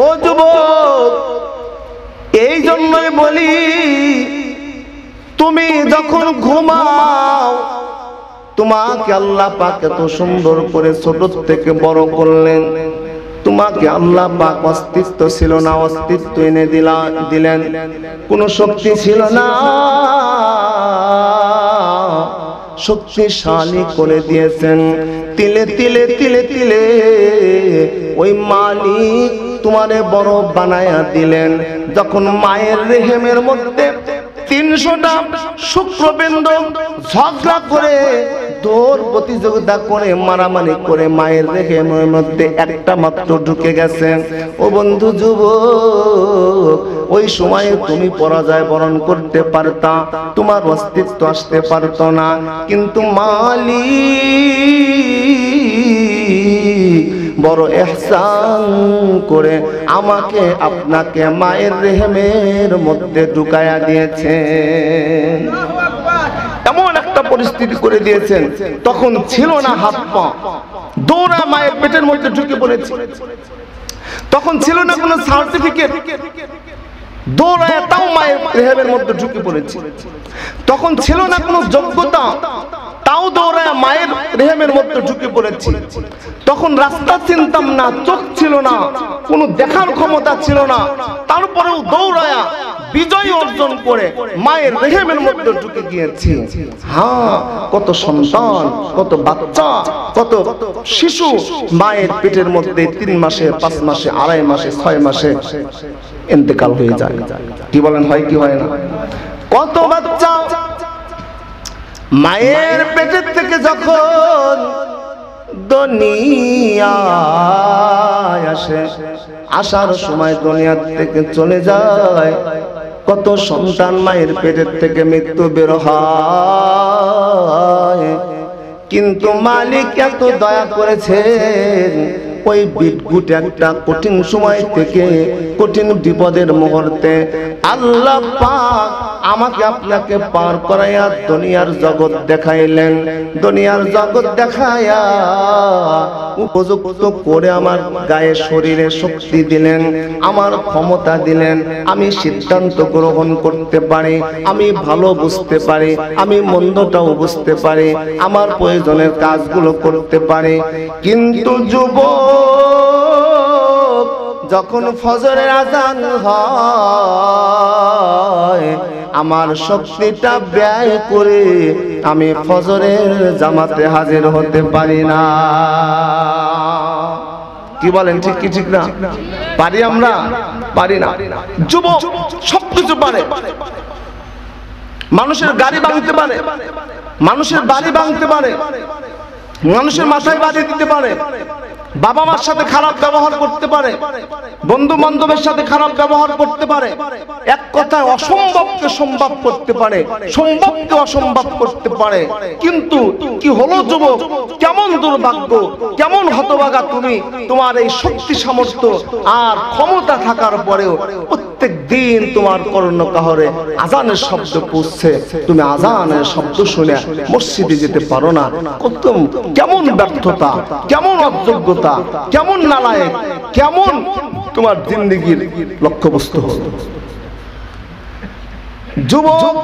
ও যুবক, এই জন্যই বলি, তুমি যখন ঘুমাও তোমাকে আল্লাহ পাক এত সুন্দর করে ছোট থেকে বড় করলেন। তোমাকে আল্লাহ পাক অস্তিত্ব ছিল না, অস্তিত্ব এনে দিলেন। কোনো শক্তি ছিল না, শক্তিশালী করে দিয়েছেন। তিলে তিলে তিলে তিলে ওই মালিক তোমারে বড় বানায়া দিলেন। যখন মায়ের রেহেমের মধ্যে 300টা শুক্রবিন্দ ঝগড়া করে, দৌড় প্রতিযোগিতা করে, মারামারি করে মায়ের রেহেমের মধ্যে একটা মাত্র ঢুকে গেছে। ও বন্ধু যুবক, ওই সময়ে তুমি পরাজয় বরণ করতে পারতা, তোমার অস্তিত্ব আসতে পারতো না। কিন্তু মালিক বড় ইহসান করে আমাকে আপনাকে মায়ের রেহেমের মধ্যে ঢুকায়া দিয়েছে। এমন একটা পরিস্থিতি করে দিয়েছেন, তখন ছিল না হাত পা, দৌড়া মায়ের পেটের মধ্যে ঢুকে পড়েছে। তখন ছিল না কোনো সার্টিফিকেট, দৌড়ায় তাও মায়ের রেহেমের মধ্যে ঢুকে পড়েছে। তখন ছিল না কোনো যোগ্যতা, তাও দৌড়ায় মায়ের রেহেমের মধ্যে ঢুকে পড়েছি। তখন রাস্তা চিনতাম না, চোখ ছিল না, কোনো দেখার ক্ষমতা ছিল না, তারপরেও দৌড়ায়া বিজয় অর্জন করে মায়ের রেহেমের মধ্যে ঢুকে গিয়েছি। হ্যাঁ, কত সন্তান, কত বাচ্চা, কত শিশু মায়ের পেটের মধ্যে 3 মাসে, 5 মাসে, 2.5 মাসে, 6 মাসে ইন্তেকাল হয়ে যায়। কি বলেন, হয় কি হয় না? কত বাচ্চা মায়ের পেটের থেকে যখন দুনিয়ায় আসে, আসার সময় দুনিয়া থেকে চলে যায়। কত সন্তান মায়ের পেটের থেকে মৃত্যু বের হয়। কিন্তু মালিক এত দয়া করেছেন, ওই বিদ্যুৎ একটা কঠিন সময় থেকে, কঠিন বিপদের মুহূর্তে আল্লাহ পাক আমাকে আপনাকে পার করাইয়া দুনিয়ার জগৎ দেখাইলেন। দুনিয়ার জগৎ দেখাইয়া উপযুক্ত করে আমার গায়ে শরীরে শক্তি দিলেন, আমার ক্ষমতা দিলেন। আমি সিদ্ধান্ত গ্রহণ করতে পারি, আমি ভালো বুঝতে পারি, আমি মন্দটাও বুঝতে পারি, আমার প্রয়োজনের কাজগুলো করতে পারি। কিন্তু যুবক, যখন ফজরের আযান হয়, আমার শক্তিটা ব্যয় করে আমি ফজরের জামাতে হাজির হতে পারি না। কি বলেন, ঠিক কি ঠিক না? পারি আমরা? পারি না। যুবক সবকিছু পারে, মানুষের গাড়ি ভাঙতে পারে, মানুষের বাড়ি ভাঙতে পারে, মানুষের মাথায় বাড়ি দিতে পারে, বাবা মার সাথে খারাপ ব্যবহার করতে পারে, বন্ধু বান্ধবের সাথে খারাপ ব্যবহার করতে পারে। এক কথায় অসম্ভবকে সম্ভব করতে পারে, সম্ভবকে অসম্ভব করতে পারে। কিন্তু কি হলো যুবক, কেমন দুর্ভাগ্য, কেমন হতভাগা তুমি, তোমার এই শক্তি সামর্থ্য আর ক্ষমতা থাকার পরেও প্রত্যেক দিন তোমার কর্ণকাহরে আজানের শব্দ পৌঁছছে, তুমি আজানের শব্দ শুনে মসজিদে যেতে পারো না। কত কেমন ব্যর্থতা, কেমন অযোগ্যতা, কেমন নালায়েক, কেমন তোমার জিন্দেগির লক্ষ্যবস্তু হলো। যুবক,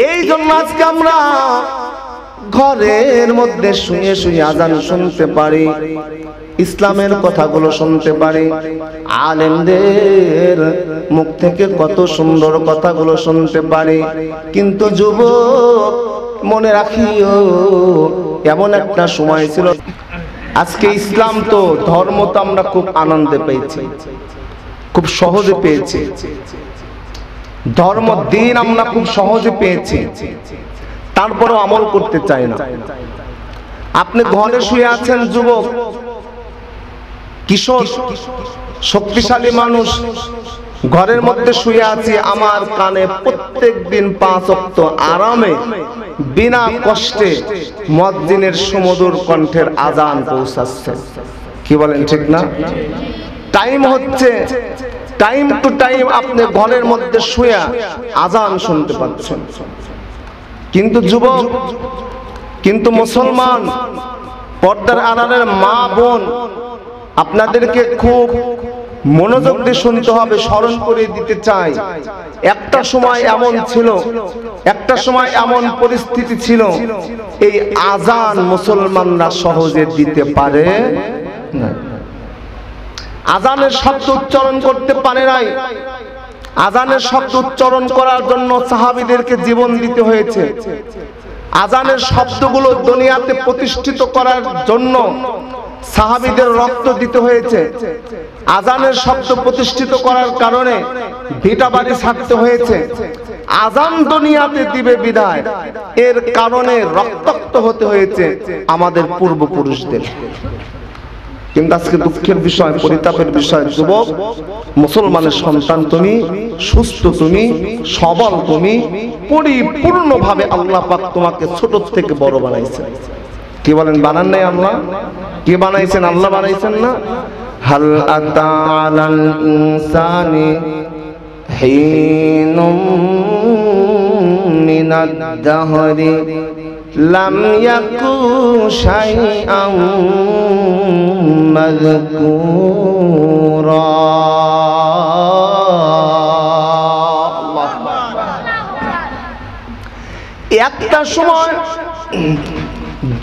এই জন্য আজকে আমরা ঘরের মধ্যে শুয়ে শুয়ে আজান শুনতে পারি, ইসলামের কথাগুলো শুনতে পারি, আলেমদের মুখ থেকে কত সুন্দর কথাগুলো শুনতে পারি। কিন্তু যুবক, মনে রাখিও, এমন একটা সময় ছিল, আজকে ইসলাম তো ধর্ম তো আমরা খুব আনন্দে পেয়েছি, খুব সহজে পেয়েছি, ধর্ম দিন আমরা খুব সহজে পেয়েছি, তারপরেও আমল করতে চাই না। আপনি ঘরে শুয়ে আছেন যুবক, কিশোর, শক্তিশালী মানুষ, ঘরের মধ্যে শুয়ে আছি, আমার কানে প্রত্যেক দিন 5 ওয়াক্ত আরামে বিনা কষ্টে মুয়াজ্জিনের সুমধুর কণ্ঠের আজান পৌঁছাচ্ছে। কি বলেন, ঠিক না? টাইম হচ্ছে, টাইম টু টাইম আপনি ঘরের মধ্যে শুয়ে আজান শুনতে পাচ্ছেন। কিন্তু যুবক, কিন্তু মুসলমান, পর্দার আড়ালের মা বোন, আপনাদেরকে খুব মনোযোগ দিয়ে শুনতে হবে, স্মরণ করে দিতে চাই। একটা সময় এমন ছিল, একটা সময় এমন পরিস্থিতি ছিল, এই আজান মুসলমানরা সহজে দিতে পারে না। আজানের শব্দ উচ্চারণ করতে পারে নাই। আজানের শব্দ উচ্চারণ করার জন্য সাহাবীদেরকে জীবন দিতে হয়েছে। আজানের শব্দগুলো দুনিয়াতে প্রতিষ্ঠিত করার জন্য সাহাবীদের রক্ত দিতে হয়েছে। আজানের শব্দ প্রতিষ্ঠিত করার কারণে ভিটা বাড়ি ছাড়তে হয়েছে। আজান দুনিয়াতে দিবে বিদায়, এর কারণে রক্তাক্ত হতে হয়েছে আমাদের পূর্বপুরুষদের। কিন্তু আজকে দুঃখের বিষয়, পরিতাপের বিষয়, যুবক মুসলমানের সন্তান তুমি, সুস্থ তুমি, সবল তুমি, পরিপূর্ণভাবে আল্লাহ পাক তোমাকে ছোট থেকে বড় বানাইছেন। কি বলেন, বানান নাই আল্লাহ? কে বানাইছেন? আল্লাহ বানাইছেন না? হাল আতা আলাল ইনসানি হিনুম মিনাদ দাহরি লাম ইয়াকু শাইআম মাযকুরা। একটা সময়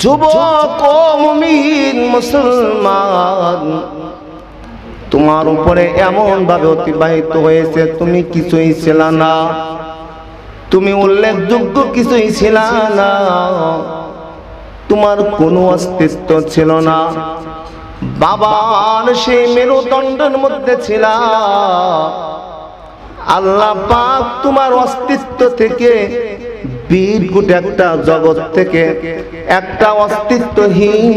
যুবক ও মুমিন মুসলমান, তোমার উপরে এমন ভাবে অতিবাহিত হয়েছে, তুমি কিছুই ছিল না, তুমি উল্লেখযোগ্য কিছুই ছিল না, তোমার কোনো অস্তিত্ব ছিল না। বাবার সেই মেরুদণ্ডের মধ্যে ছিল। আল্লাহ পাক তোমার অস্তিত্ব থেকে, বিদঘুট একটা জগৎ থেকে, একটা অস্তিত্বহীন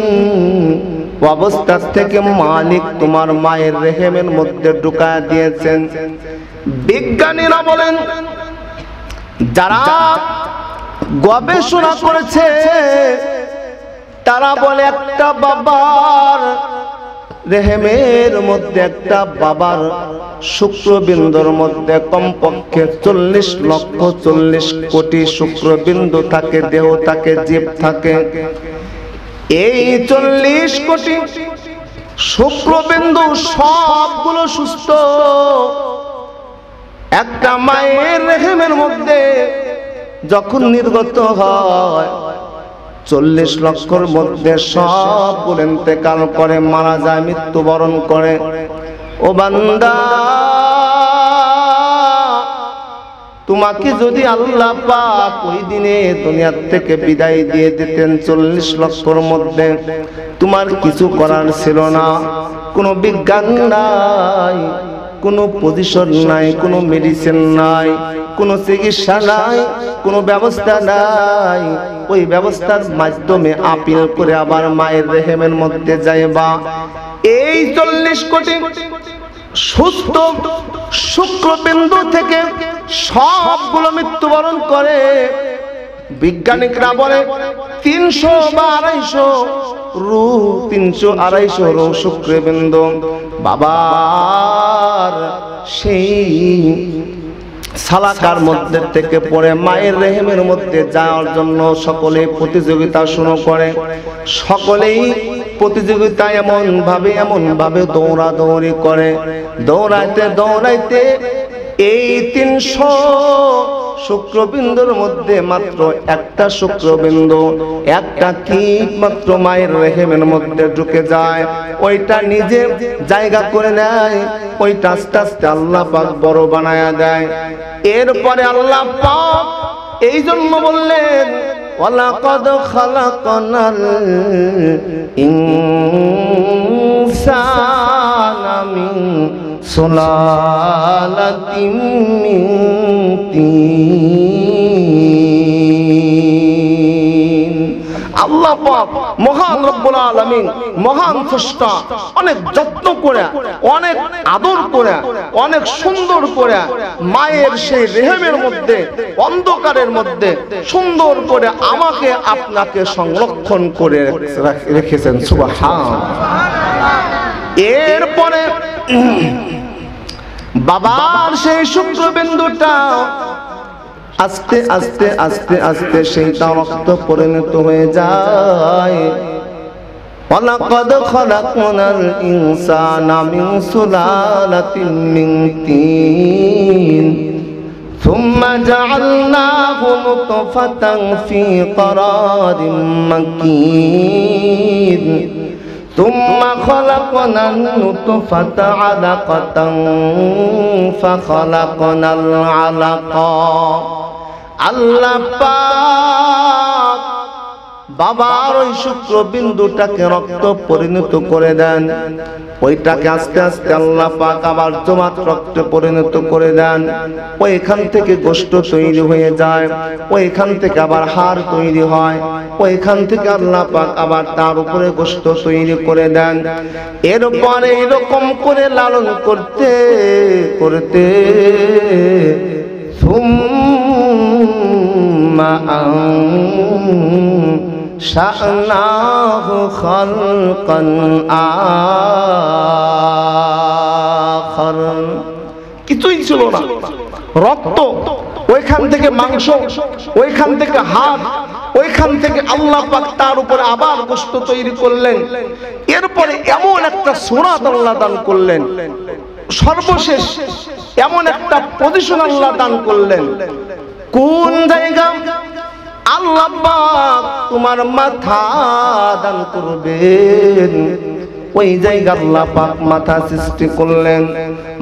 অবস্থা থেকে মালিক তোমার মায়ের রেহেমের মধ্যে ঢুকায় দিয়েছেন। বিজ্ঞানীরা বলেন, যারা গবেষণা করেছে তারা বলে, একটা বাবার রেহেমের মধ্যে, একটা বাবার শুক্রবিন্দুর মধ্যে কমপক্ষে 40 কোটি শুক্রবিন্দু থাকে, দেহ থাকে, জীব থাকে। এই 40 কোটি শুক্রবিন্দু সবগুলো সুস্থ। একটা মায়ের রেহেমের মধ্যে যখন নির্গত হয়, 40 লক্ষর মধ্যে সবগুলো ইন্তেকাল করে, মারা যায়, মৃত্যুবরণ করে। ও বান্দা, তোমাকে যদি আল্লাহ পাক ওই দিনে দুনিয়ার থেকে বিদায় দিয়ে দিতেন 40 লক্ষর মধ্যে, তোমার কিছু করার ছিল না। কোনো বিজ্ঞান নাই, কোনো পজিশন নাই, কোনো মেডিসিন নাই, কোনো চিকিৎসা নাই, কোনো ব্যবস্থা নাই। ওই ব্যবস্থার মাধ্যমে আপিল করে আবার মায়ের রেহেমের মধ্যে যাইবা। এই 40 কোটি সুস্থ শুক্রবিন্দু থেকে সবগুলো মৃত্যুবরণ করে। বিজ্ঞানিকরা বলে 300 বা 250 রূহ, 300-250 রূহ শুক্রবিন্দু বাবার সেই সালাকার মধ্যে থেকে পড়ে মায়ের রেহেমের মধ্যে যাওয়ার জন্য সকলে প্রতিযোগিতা শুরু করে। সকলেই প্রতিযোগিতা এমন ভাবে দৌড়াদৌড়ি করে। দৌড়াইতে এই 300 শুক্রবিন্দুর মধ্যে মাত্র একটা শুক্রবিন্দু, একটা কীট মাত্র মায়ের রেহেমের মধ্যে ঢুকে যায়। ওইটা নিজে জায়গা করে নেয়, ওইটা আস্তে আস্তে আল্লাহ পাক বড় বানায়া দেয়। এরপরে আল্লাহ পাক এই জন্য বললেন, ওয়ালাকাদ খালাকনাল ইনসানা মিন সুলালাতিন মিন তিন। আল্লাহ পাক মহান রব্বুল আলামিন, মহান স্রষ্টা, অনেক যত্ন করে, অনেক আদর করে, অনেক সুন্দর করে মায়ের সেই রেহেমের মধ্যে, অন্ধকারের মধ্যে সুন্দর করে আমাকে আপনাকে সংরক্ষণ করে রেখেছেন। সুবহানাল্লাহ। এরপরে বাবার সেই শুক্রবিন্দুটা আস্তে আস্তে আস্তে আস্তে সেইটা রক্ত পরিণত হয়ে যায়। وَلَقَدْ خَلَقْنَا الْإِنسَانَ مِنْ سُلَالَةٍ مِنْ طِينٍ ثُمَّ جَعَلْنَاهُ نُطْفَةً فِي قَرَارٍ مَكِينٍ ثُمَّ خَلَقْنَا النُّطْفَةَ عَلَقَةً فَخَلَقْنَا الْعَلَقَةَ আল্লাহ পাক বাবার ওই শুক্রবিন্দুটাকে রক্ত পরিণত করে দেন, ওইটাকে আস্তে আস্তে আল্লাহ পাক আবার জমাট রক্তে পরিণত করে দেন। ওইখান থেকে গোশত তৈরি হয়ে যায়, ওইখান থেকে আবার হাড় তৈরি হয়, ওইখান থেকে আল্লাহ পাক আবার তার উপরে গোশত তৈরি করে দেন। এরপরে এরকম করে লালন করতে করতে শাহনাহু খালকান আখার। কিছুই ছিল না, রক্ত, ওইখান থেকে মাংস, ওইখান থেকে হাড়, ওইখান থেকে আল্লাহ পাক তার উপরে আবার গোশত তৈরি করলেন। এরপরে এমন একটা সূরাত আল্লাহ দান করলেন, সর্বশেষ এমন একটা পজিশন আল্লাহ দান করলেন। কোন জায়গা? আল্লাহ পাক তোমার মাথা দান করবেন, ওই জায়গা আল্লাহ পাক মাথা সৃষ্টি করলেন।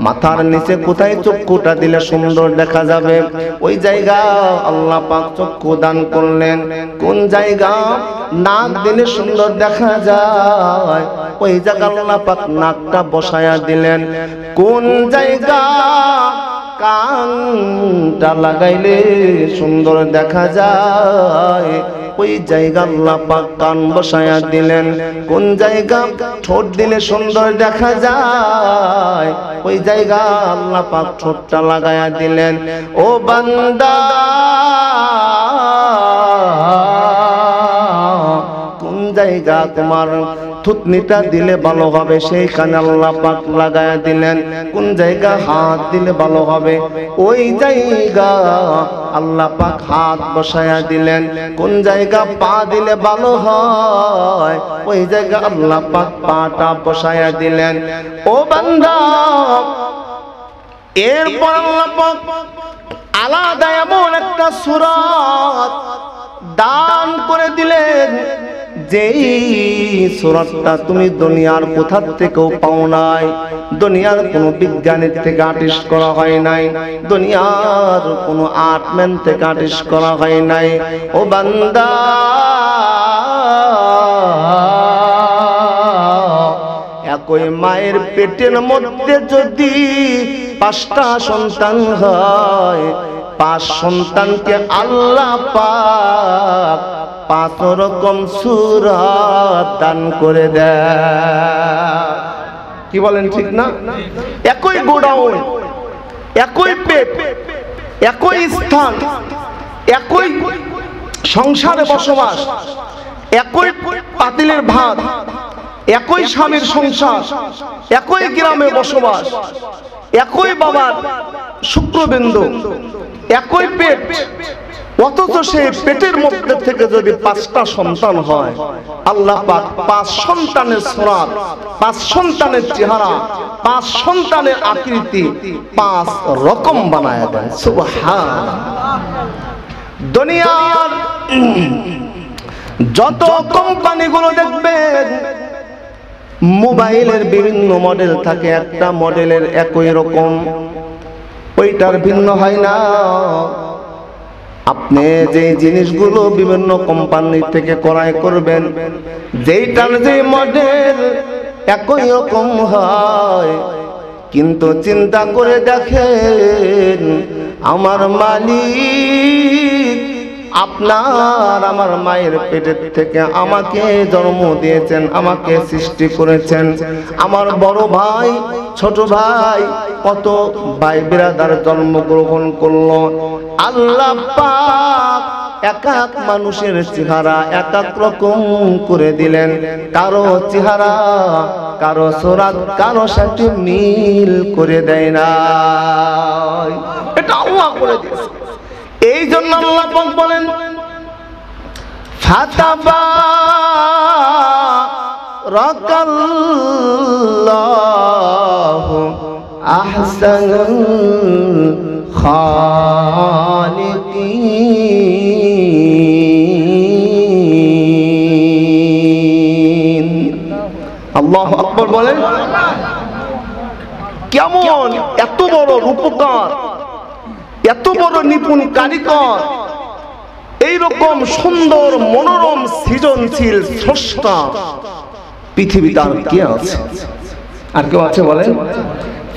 মাথার নিচে কোথায় চক্ষুটা দিলে সুন্দর দেখা যাবে, ওই জায়গা আল্লাহ পাক চক্ষু দান করলেন। কোন জায়গা নাক দিলে সুন্দর দেখা যায়, ওই জায়গা আল্লাহ পাক নাকটা বসায়া দিলেন। কোন জায়গা কানটা লাগাইলে সুন্দর দেখা যায়, ওই জায়গা আল্লাহ পাক কান বসায়া দিলেন। কোন জায়গা ঠোঁট দিলে সুন্দর দেখা যায়, ওই জায়গা আল্লাহ পাক ঠোঁটটা লাগায়া দিলেন। ও বান্দা, কোন জায়গা তোমার থুতনিটা দিলে ভালো হবে, সেইখানে আল্লাহ পাক লাগায়া দিলেন। কোন জায়গা হাত দিলে ভালো হবে, ওই জায়গা আল্লাহ পাক হাত বসায়া দিলেন। কোন জায়গা পা দিলে ভালো হয়, ওই জায়গা আল্লাহ পাক পাটা বসায়া দিলেন। ও বান্দা, এরপর আল্লাহ পাক আলাদা এমন একটা সূরাত দান করে দিলেন, যেই সূরাতটা তুমি দুনিয়ার কোথা থেকেও পাও নাই, দুনিয়ার কোনো বিজ্ঞানীর থেকে আর্টিস্ট করা হয় নাই, দুনিয়ার কোনো আর্টম্যান থেকে আর্টিস্ট করা হয় নাই। ও বান্দা, একই মায়ের পেটের মধ্যে যদি 5টা সন্তান হয়, 5 সন্তানকে আল্লাহ পাক 5 রকম সূরাত দান করে দেয়। কি বলেন, ঠিক না? একই গোডাউন, একই পেট, একই স্থান, একই সংসারে বসবাস, একই পাতিলের ভাত, একই স্বামীর সংসার, একই গ্রামে বসবাস, একই বাবার শুক্রবিন্দু, একই পেট, অথচ সেই পেটের মধ্যে থেকে যদি 5টা সন্তান হয়, আল্লাহ পাক 5 সন্তানের সূরাত, 5 সন্তানের চেহারা, 5 সন্তানের আকৃতি 5 রকম বানায় দেন। সুবহানাল্লাহ। দুনিয়ার যত কোম্পানিগুলো দেখবেন, মোবাইলের বিভিন্ন মডেল থাকে, একটা মডেলের একই রকম, ওইটার ভিন্ন হয় না। আপনি যে জিনিসগুলো বিভিন্ন কোম্পানি থেকে ক্রয় করবেন, যেইটার যে মডেল একই রকম হয়, কিন্তু চিন্তা করে দেখেন, আমার মালিক আপনার আমার মায়ের পেটের থেকে আমাকে জন্ম দিয়েছেন, আমাকে সৃষ্টি করেছেন। আমার বড় ভাই, ছোট ভাই, কত ভাই বিরাদার জন্মগ্রহণ করলো। আল্লাহ পাক এক এক মানুষের চেহারা এক এক রকম করে দিলেন। কারো চেহারা, কারো সূরাত, কারো সাথে মিল করে দেয় না, এটা আল্লাহ করে দিয়েছে। এই জন্য আল্লাহ পাক বলেন, তাবারাকাল্লাহু আহসানুল খালিকিন। আল্লাহু আকবার বলেন। কেমন এত বড় রূপকার, এত বড় নিপুণ কারিগর, এইরকম সুন্দর মনোরম সৃজনশীল স্রষ্টা পৃথিবীতে আর কে আছে? আর কেউ আছে বলেন?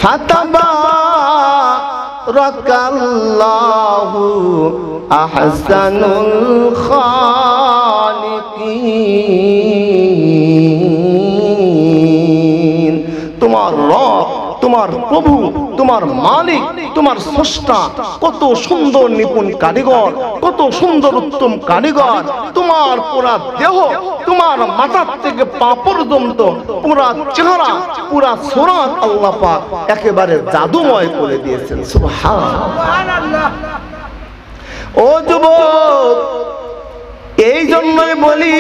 ফাতাবারাকাল্লাহু আহসানুল খালিকিন। তোমার রব, তোমার প্রভু, তোমার মালিক, তোমার স্রষ্টা কত সুন্দর নিপুণ কারিগর, কত সুন্দর উত্তম কারিগর। তোমার পুরা দেহ, তোমার মাথার থেকে পা পর্যন্ত পুরা চেহারা, পুরা সুরাত আল্লাহ পাক একেবারে জাদুময় করে দিয়েছেন। সুবহানাল্লাহ। ও যুবক, এই জন্যই বলি,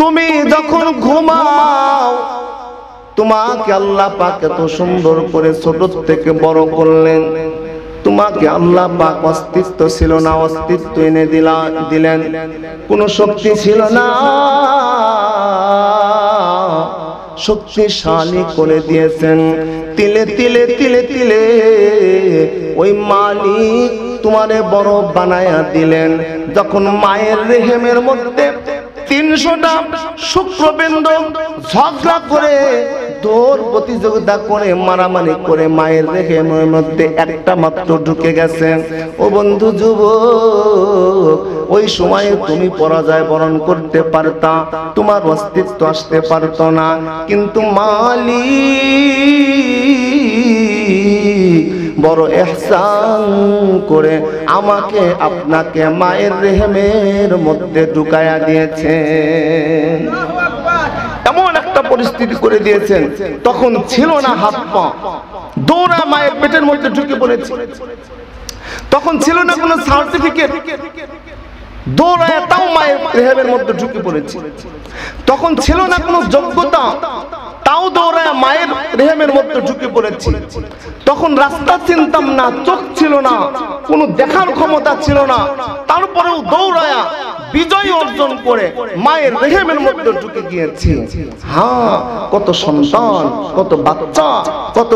তুমি যখন ঘুমাও, তোমাকে আল্লাহ পাক এত সুন্দর করে ছোট থেকে বড় করলেন। তোমাকে আল্লাহ পাক অস্তিত্ব ছিল না, অস্তিত্ব এনে দিলেন। কোনো শক্তি ছিল না, শক্তিশালী করে দিয়েছেন। তিলে তিলে তিলে তিলে ওই মালিক তোমারে বড় বানায়া দিলেন। যখন মায়ের রেহেমের মধ্যে 300টা শুক্রবিন্দ ঝগড়া করে, দৌড় প্রতিযোগিতা করে, মারামারি করে মায়ের রেহেমের মধ্যে একটা মাত্র ঢুকে গেছে। ও বন্ধু যুবক, ওই সময়ে তুমি পরাজয় বরণ করতে পারতা, তোমার অস্তিত্ব আসতে পারতো না। কিন্তু মালিক বড় ইহসান করে আমাকে আপনাকে মায়ের রেহেমের মধ্যে ঢুকায়া দিয়েছেন। এমন একটা পরিস্থিতি করে দিয়েছেন, তখন ছিল না হাত পা, দৌড়া মায়ের পেটের মধ্যে ঢুকে পড়েছে। তখন ছিল না কোনো সার্টিফিকেট, দৌড়ায় তাও মায়ের রেহেমের মধ্যে ঢুকে পড়েছে। তখন ছিল না কোনো যোগ্যতা, তাও দৌড়ায় মায়ের রেহেমের মধ্যে ঢুকে পড়েছি। তখন রাস্তা চিনতাম না, চোখ ছিল না, কোনো দেখার ক্ষমতা ছিল না, তারপরেও দৌড়ায়া বিজয় অর্জন করে মায়ের রেহেমের মধ্যে ঢুকে গিয়েছি। হ্যাঁ, কত সন্তান, কত বাচ্চা, কত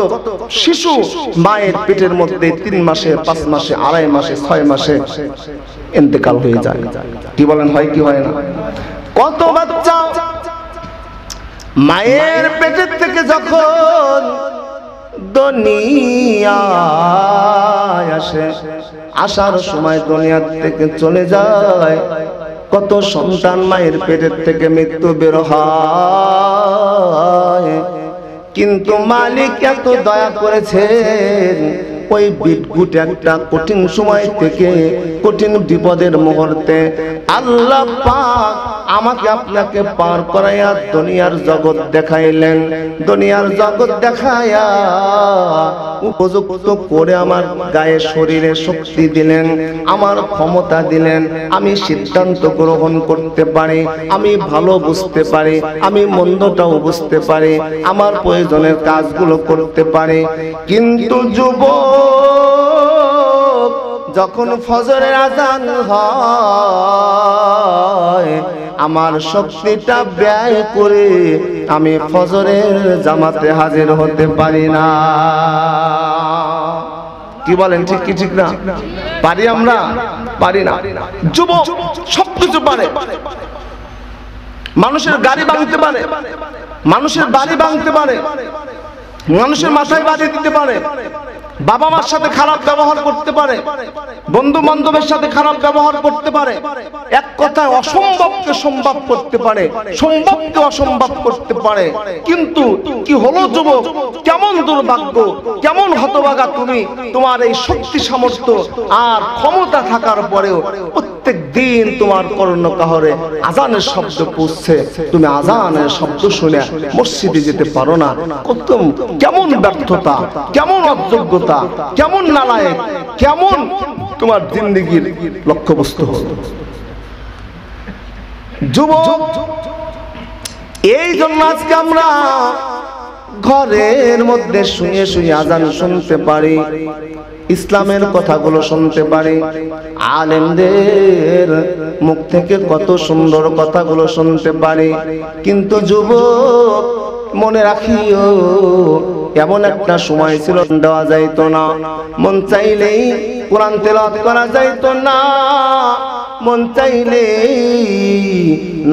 শিশু মায়ের পেটের মধ্যে 3 মাসে, 5 মাসে, 2.5 মাসে, 6 মাসে ইন্তেকাল হয়ে যায়। কি বলেন, হয় কি হয় না? কত বাচ্চা মায়ের পেটের থেকে যখন দুনিয়ায় আসে, আসার সময় দুনিয়া থেকে চলে যায়। কত সন্তান মায়ের পেটের থেকে মৃত্যু বের হয়। কিন্তু মালিক এত দয়া করেছেন, ওই বিদ্যুৎ একটা কঠিন সময় থেকে, কঠিন বিপদের মুহূর্তে আল্লাহ পাক আমাকে আপনাকে পার করাইয়া দুনিয়ার জগৎ দেখাইলেন। দুনিয়ার জগৎ দেখাইয়া উপযুক্ত করে আমার গায়ে শরীরে শক্তি দিলেন, আমার ক্ষমতা দিলেন। আমি সিদ্ধান্ত গ্রহণ করতে পারি, আমি ভালো বুঝতে পারি, আমি মন্দটাও বুঝতে পারি, আমার প্রয়োজনের কাজগুলো করতে পারি। কিন্তু যুবক, যখন ফজরের আযান হয়, আমার শক্তিটা ব্যয় করে আমি ফজরের জামাতে হাজির হতে পারি না। কি বলেন, ঠিক কি ঠিক না? পারি আমরা? পারি না। যুবক সবকিছু পারে, মানুষের গাড়ি ভাঙতে পারে, মানুষের বাড়ি ভাঙতে পারে, মানুষের মাথায় বাড়ি দিতে পারে, বাবা মার সাথে খারাপ ব্যবহার করতে পারে, বন্ধু বান্ধবের সাথে খারাপ ব্যবহার করতে পারে। এক কথায় অসম্ভবকে সম্ভব করতে পারে, সম্ভবকে অসম্ভব করতে পারে। কিন্তু কি হলো যুবক, কেমন দুর্ভাগ্য, কেমন হতভাগা তুমি, তোমার এই শক্তি সামর্থ্য আর ক্ষমতা থাকার পরেও প্রত্যেক দিন তোমার কর্ণকাহরে আজানের শব্দ পৌঁছছে, তুমি আজানের শব্দ শুনে মসজিদে যেতে পারো না। কত কেমন ব্যর্থতা, কেমন অযোগ্যতা, কেমন নালায়েক, কেমন তোমার জিন্দেগির লক্ষ্যবস্তু হল। যুবক, এই জন্য আজকে আমরা ঘরের মধ্যে শুয়ে শুয়ে আজান শুনতে পারি, ইসলামের কথাগুলো শুনতে পারি, আলেমদের মুখ থেকে কত সুন্দর কথাগুলো শুনতে পারি। কিন্তু যুবক মনে রাখিও, এমন একটা সময় ছিল দেওয়া যাইতো না, মন চাইলেই কোরআন তেলাওয়াত করা যাইতো না, মন চাইলেই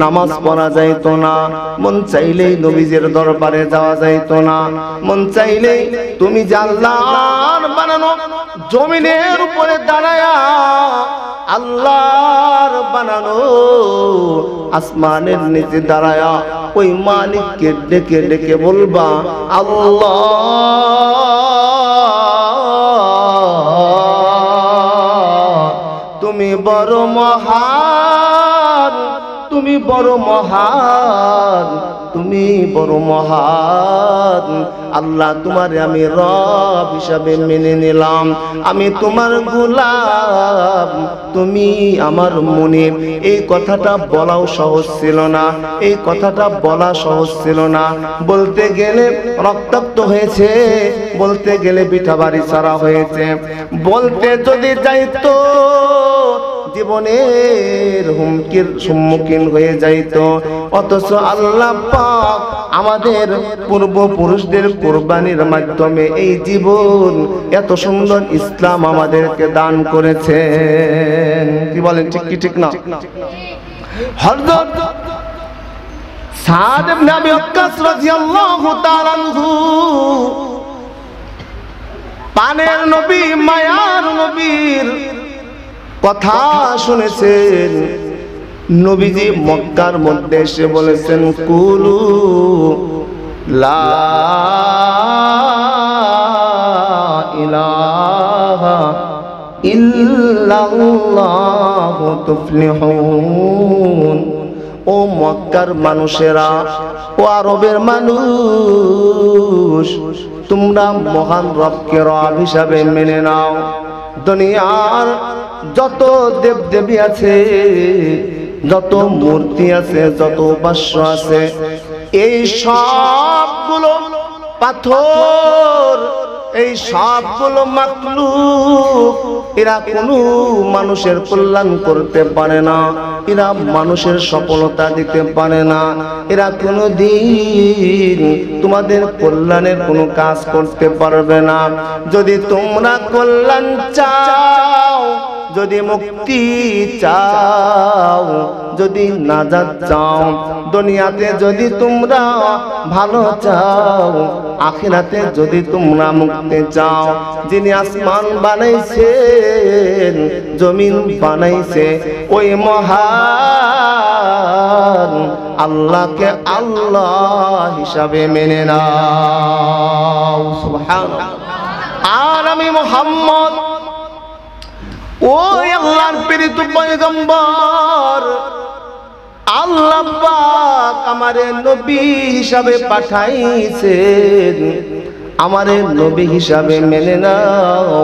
নামাজ পড়া যাইতো না, মন চাইলেই নবীজির দরবারে যাওয়া যাইতো না, মন চাইলেই তুমি যে আল্লাহর বানানো জমিনের উপরে দাঁড়ায়া আল্লাহর বানানো আসমানের নিচে দাঁড়ায়া ওই মালিককে ডেকে ডেকে বলবা, আল্লাহ তুমি বড় মহান, তুমি বড় মহান, তুমি বড় মহান। আল্লাহ তোমারে আমি রব হিসাবে মেনে নিলাম, আমি তোমার গোলাম, তুমি আমার মুনিব। এই কথাটা বলাও সহজ ছিল না, এই কথাটা বলা সহজ ছিল না। বলতে গেলে রক্তাক্ত হয়েছে, বলতে গেলে পিঠা বাড়ি ছাড়া হয়েছে, বলতে যদি যাইতো জীবনের হুমকির সম্মুখীন হয়ে যাইত। অথচ আল্লাহ পাক আমাদের পূর্বপুরুষদের কুরবানির মাধ্যমে এই জীবন এত সুন্দর ইসলাম আমাদেরকে দান করেছেন। কি বলেন, ঠিক কি ঠিক না? হযরত সাদ ইবনে আবি ওয়াক্কাস রাদিয়াল্লাহু তাআলা আনহু পানের নবী, মায়ার নবীর কথা শুনেছেন। নবীজি মক্কার মধ্যে এসে বলেছেন, কুলু লা ইলাহা ইল্লাল্লাহু তুফলিহুন। ও মক্কার মানুষেরা, ও আরবের মানুষ, তোমরা মহান রবকে রব হিসাবে মেনে নাও। দুনিয়ার যত দেব দেবী আছে, যত মূর্তি আছে, যত উপাস্য আছে, এই সবগুলো পাথর, এই সবগুলো মাখলুক, এরা কোনো মানুষের কল্যাণ করতে পারে না, এরা মানুষের সফলতা দিতে পারে না, এরা কোনোদিন তোমাদের কল্যাণের কোনো কাজ করতে পারবে না। যদি তোমরা কল্যাণ চাও, যদি মুক্তি চাও, যদি নাজাত চাও, দুনিয়াতে যদি তোমরা ভালো চাও, আখিরাতে যদি তোমরা মুক্তি চাও, যিনি আসমান বানাইছেন, জমিন বানাইছে, ওই মহান আল্লাহকে আল্লাহ হিসাবে মেনে নাও। সুবহানাল্লাহ। আর আমি মুহাম্মদ ওই আল্লাহর প্রেরিত পয়গম্বর, আল্লাহ পাক আমারে নবী হিসাবে পাঠাইছেন, আমারে নবী হিসাবে মেনে নাও।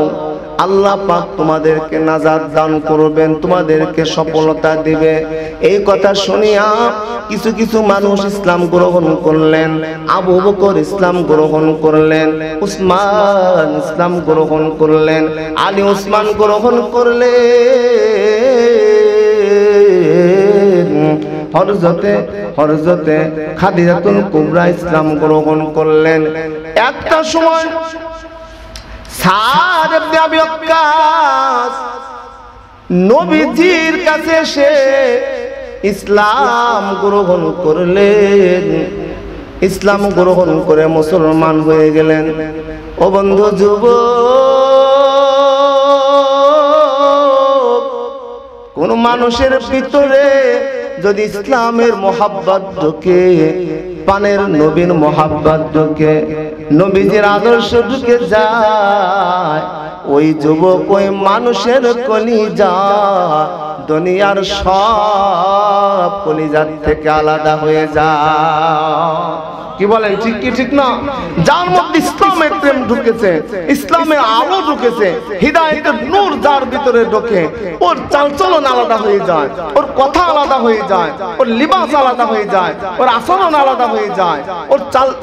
আল্লাহ পাক তোমাদেরকে নাজাত দান করবেন, তোমাদেরকে সফলতা দিবে। এই কথা শুনিয়া কিছু কিছু মানুষ ইসলাম গ্রহণ করলেন। আবু বকর ইসলাম গ্রহণ করলেন, উসমান ইসলাম গ্রহণ করলেন, আলী উসমান গ্রহণ করলেন, হযরতে খাদিজাতুল কুবরা ইসলাম গ্রহণ করলেন। একটা সময় সাদ ইবনে আবি ওয়াক্কাস নবীজির কাছে এসে ইসলাম গ্রহণ করলেন, ইসলাম গ্রহণ করে মুসলমান হয়ে গেলেন। ও বন্ধু যুবক, কোন মানুষের ভিতরে যদি ইসলামের মোহাব্বত ঢুকে, পানের নবীর মোহাব্বত ঢুকে, নবীজির আদর্শ ঢুকে যায়, ওই যুবক, ওই মানুষের কলিজা দুনিয়ার সব কলিজার থেকে আলাদা হয়ে যায়। কি বলেন, ঠিক কি ঠিক না? যার মধ্যে ইসলামের প্রেম ঢুকেছে, ইসলামের আলো ঢুকেছে, হিদায়াতের নূর যার ভিতরে ঢোকে, ওর চালচলন আলাদা হয়ে যায়, ওর কথা আলাদা হয়ে যায়, ওর লিবাস আলাদা হয়ে যায়, ওর আচরণ আলাদা হয়ে যায়,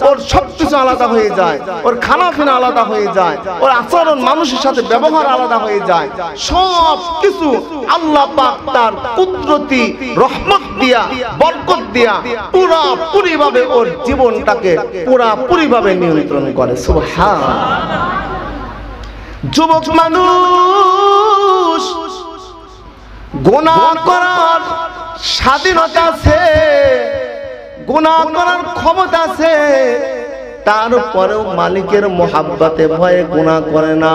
ওর সবকিছু আলাদা হয়ে যায়, ওর খানাপিনা আলাদা হয়ে যায়, ওর আচরণ মানুষের সাথে ব্যবহার আলাদা হয়ে যায়। সব কিছু আল্লাহ পাক তার কুদরতি রহমত দিয়া, বরকত দিয়া পুরাপুরি ভাবে ওর জীবনটাকে পুরাপুরি ভাবে নিয়ন্ত্রণ করে। সুবহানাল্লাহ। যুবক মানুষ, গুনাহ করার স্বাধীনতা আছে, গুনাহ করার ক্ষমতা আছে, তারপরেও মালিকের মোহাব্বতে ভয়ে গুনাহ করে না।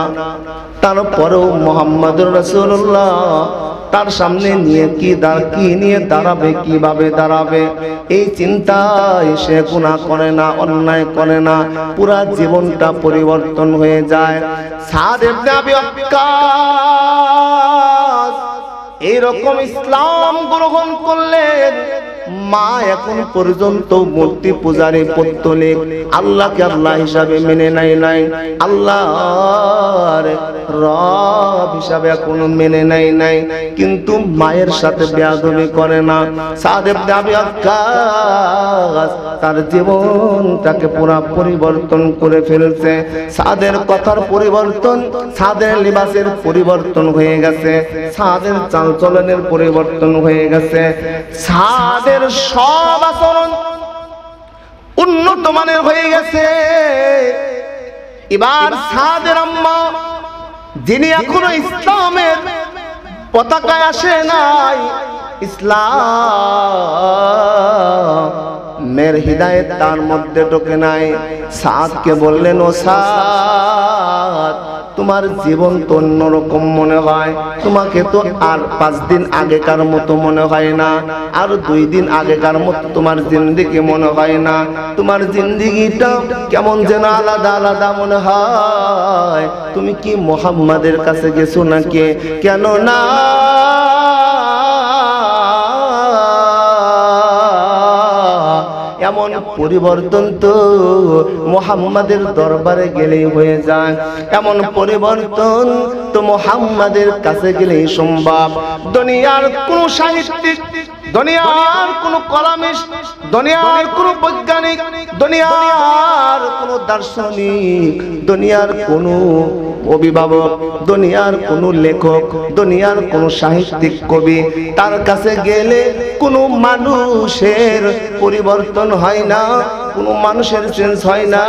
তারপরেও মুহাম্মদুর রাসূলুল্লাহ তার সামনে নিয়ে কি নিয়ে দাঁড়াবে, কিভাবে দাঁড়াবে, এই চিন্তায় সে গুনাহ করে না, অন্যায় করে না, পুরা জীবনটা পরিবর্তন হয়ে যায়। সাদ ইবনে আবি ওয়াক্কাস এইরকম ইসলাম গ্রহণ করলেন। মা এখন পর্যন্ত মূর্তি পূজারী পত্তলিক, আল্লাহকে আল্লাহ হিসাবে মেনে নাই, আল্লাহর রব হিসাবে এখনো মেনে নাই, কিন্তু মায়ের সাথে বেয়াদবি করে না। সাদ ইবনে আবি ওয়াক্কাস তার জীবনটাকে পুরা পরিবর্তন করে ফেলছে। সাদের কথার পরিবর্তন, সাদের লিবাসের পরিবর্তন হয়ে গেছে, সাদের চালচলনের পরিবর্তন হয়ে গেছে, সাদের সব আচরণ উন্নত মানের হয়ে গেছে। এবার সাদের আম্মা, যিনি এখনো ইসলামের পতাকায় আসে নাই, ইসলামের হিদায়াত তার মধ্যে ঢোকে নাই, সাদকে বললেন, ও সাদ, তোমার জীবন তো অন্যরকম মনে হয়, তোমাকে তো আর 5 দিন আগেকার মতো মনে হয় না, আর 2 দিন আগেকার মতো তোমার জিন্দেগি মনে হয় না, তোমার জিন্দেগিটা কেমন যেন আলাদা আলাদা মনে হয়। তুমি কি মুহাম্মাদের কাছে গেছো নাকি? কেন না, এমন পরিবর্তন তো মুহাম্মাদের দরবারে গেলেই হয়ে যায়, এমন পরিবর্তন তো মুহাম্মাদের কাছে গেলেই সম্ভব। দুনিয়ার কোন সাহিত্যিক, দুনিয়ার কোন কলামিস্ট, দুনিয়ার কোন বৈজ্ঞানিক, দুনিয়ার কোন দার্শনিক, দুনিয়ার কোন অভিভাবক, দুনিয়ার কোন লেখক, দুনিয়ার কোন সাহিত্যিক কবি, তার কাছে গেলে কোন মানুষের পরিবর্তন হয় না, কোন মানুষের চেঞ্জ হয় না।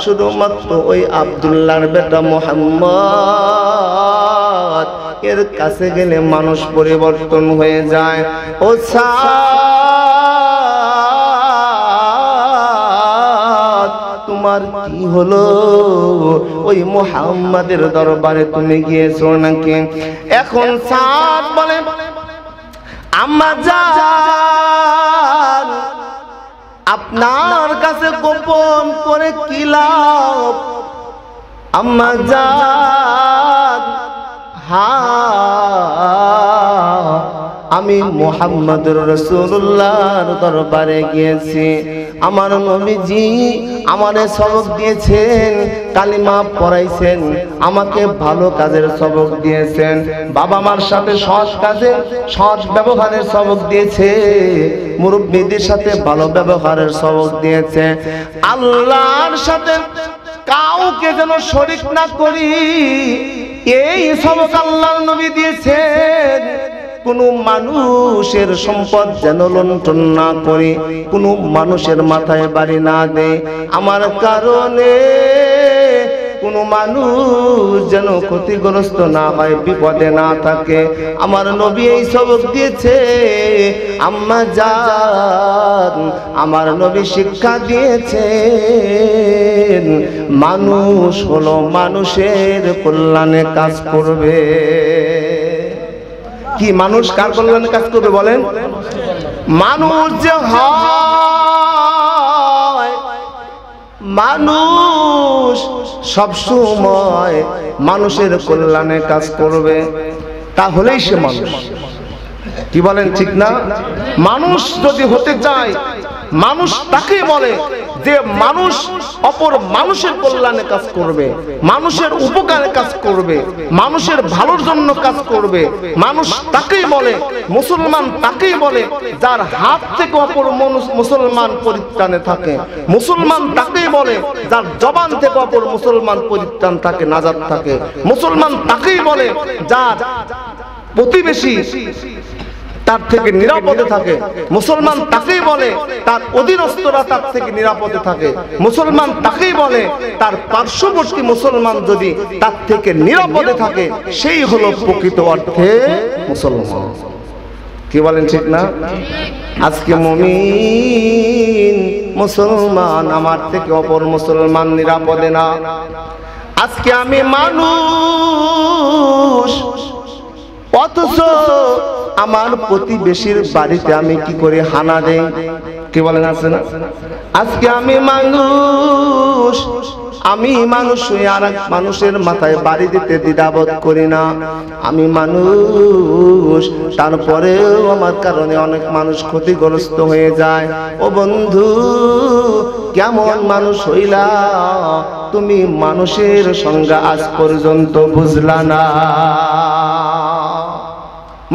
শুধুমাত্র ওই আব্দুল্লাহর বেটা মুহাম্মদ এর কাছে গেলে মানুষ পরিবর্তন হয়ে যায়। ও সাদ, তোমার কি হলো? ওই মুহাম্মাদের দরবারে তুমি গিয়েছো নাকি? এখন সাদ বলে, আম্মা জান, আপনার কাছে গোপন করে কি লাভ? আম্মা জান, আমি মুহাম্মদুর রাসূলুল্লাহর দরবারে গিয়েছি, আমার নবীজি আমারে সবক দিয়েছেন, কালিমা পড়াইছেন, আমাকে ভালো কাজের সবক দিয়েছেন, বাবা মার সাথে সৎ কাজের, সৎ ব্যবহারের সবক দিয়েছে, মুরব্বিদের সাথে ভালো ব্যবহারের সবক দিয়েছে, আল্লাহর সাথে কাউকে যেন শরীক না করি, এই সবক আল্লাহর নবী দিয়েছেন। কোন মানুষের সম্পদ যেন লুণ্ঠন না করি, কোন মানুষের মাথায় বাড়ি না দেয়, আমার কারণে কোন মানুষ যেন ক্ষতিগ্রস্ত না হয়, বিপদে না থাকে, আমার নবী এই সবক দিয়েছে। আম্মা জান, আমার নবী শিক্ষা দিয়েছেন, মানুষ হলো মানুষের কল্যাণে কাজ করবে। কি মানুষ কার কল্যাণে কাজ করবে বলেন? মানুষ যে হয়, মানুষ সবসময় মানুষের কল্যাণে কাজ করবে, তাহলেই সে মানুষ। কি বলেন, ঠিক না? মানুষ যদি হতে চায়, মানুষ তাকে বলে যে মানুষ অপর মানুষের কল্যাণে কাজ করবে, মানুষের উপকারে কাজ করবে, মানুষের ভালোর জন্য কাজ করবে, মানুষ তাকেই বলে মুসলমান, তাকেই বলে যার হাত থেকে অপর মুসলমান পরিত্রাণে থাকে। মুসলমান তাকেই বলে যার জবান থেকে অপর মুসলমান পরিত্রাণ থাকে, নাজাত থাকে। মুসলমান তাকেই বলে যার প্রতিবেশী তার থেকে নিরাপদে থাকে। মুসলমান তাকেই বলে তার অধীনস্থরা তার থেকে নিরাপদে থাকে। মুসলমান তাকেই বলে তার পার্শ্ববর্তী মুসলমান যদি তার থেকে নিরাপদে থাকে, সেই হলো প্রকৃত অর্থে মুসলমান। কি বলেন, ঠিক না? আজকে মুমিন মুসলমান আমার থেকে অপর মুসলমান নিরাপদে না। আজকে আমি মানুষ, অথচ আমার প্রতিবেশীর বাড়িতে আমি কি করে হানা দেই। কি বলেন, আছে না? আজকে আমি মানুষ হয়ে আর এক মানুষের মাথায় বাড়ি দিতে দ্বিধাবোধ করি না। আমি মানুষ, তারপরেও আমার কারণে অনেক মানুষ ক্ষতিগ্রস্ত হয়ে যায়। ও বন্ধু, কেমন মানুষ হইলা তুমি? মানুষের সংজ্ঞা আজ পর্যন্ত বুঝলা না।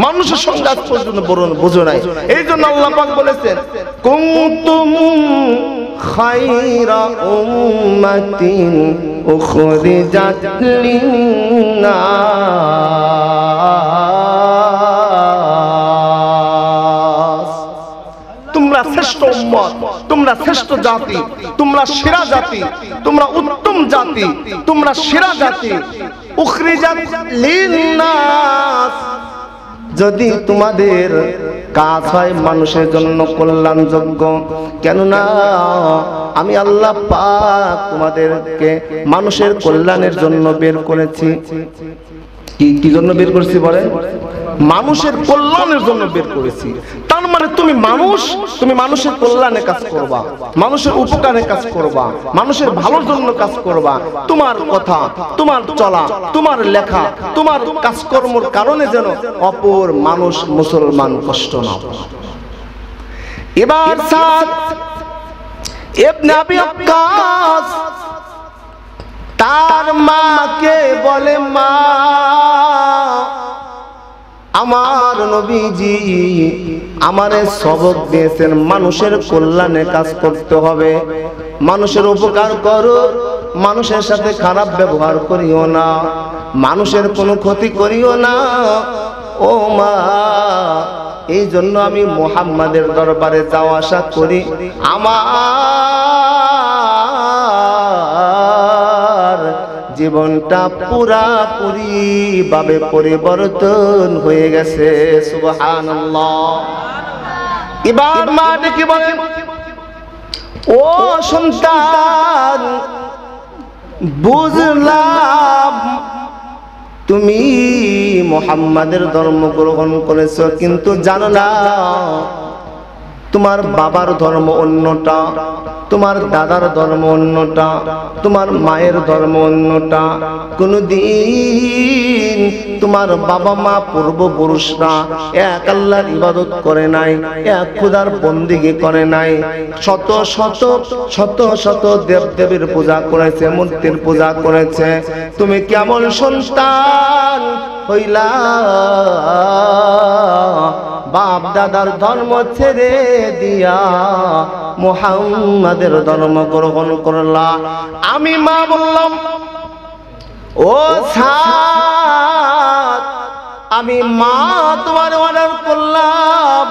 মানুষের সংজ্ঞা আজ পর্যন্ত বুঝো নাই। এই জন্য আল্লাহ পাক বলেছেন, কুনতুম খায়রা উম্মাতিন উখরিজাত লিন্নাস। তোমরা শ্রেষ্ঠ উম্মত, তোমরা শ্রেষ্ঠ জাতি, তোমরা সেরা জাতি, তোমরা উত্তম জাতি, তোমরা সেরা জাতি। উখরিজাত লিন্নাস, যদি তোমাদের কাজ হয় মানুষের জন্য কল্যাণযোগ্য, কেননা আমি আল্লাহ পাক তোমাদেরকে মানুষের কল্যাণের জন্য বের করেছি। কি জন্য বের করেছি বলে? মানুষের কল্যাণের জন্য বের করেছি। তার মানে তুমি মানুষ, তুমি মানুষের কল্যাণে কাজ করবা, মানুষের উপকারে কাজ করবা, মানুষের ভালোর জন্য কাজ করবা। তোমার কথা, তোমার চলা, তোমার লেখা, তোমার কাজকর্মের কারণে যেন অপর মানুষ মুসলমান কষ্ট না পায়। এবার সাদ ইবনে আবি ওয়াক্কাস তার মাকে বলে, মা, আমার নবীজি আমারে সবক দিয়েছেন মানুষের কল্যাণে কাজ করতে হবে, মানুষের উপকার করো, মানুষের সাথে খারাপ ব্যবহার করিও না, মানুষের কোনো ক্ষতি করিও না। ও মা, এই জন্য আমি মুহাম্মাদের দরবারে যাওয়া আসা করি। আমার জীবনটা পুরাপুরি ভাবে পরিবর্তন হয়ে গেছে। সুবহানাল্লাহ। এবার মা ডেকে বলেন, ও সন্তান, বুঝলাম তুমি মুহাম্মাদের ধর্ম গ্রহণ করেছো, কিন্তু জানো না তোমার বাবার ধর্ম অন্যটা, তোমার দাদার ধর্ম অন্যটা, তোমার মায়ের ধর্ম অন্যটা। কোনদিন তোমার বাবা মা পূর্বপুরুষরা এক আল্লাহর ইবাদত করে নাই, এক খোদার বন্দেগী করে নাই, শত শত শত শত দেবদেবীর পূজা করেছে, মূর্তির পূজা করেছে। তুমি কেমন সন্তান হইলা বাপ দাদার ধর্ম ছেড়ে দিয়া মুহাম্মাদের ধর্ম গ্রহণ করলা? আমি মা বললাম, ও সাদ, আমি মা তোমার অর্ডার করলাম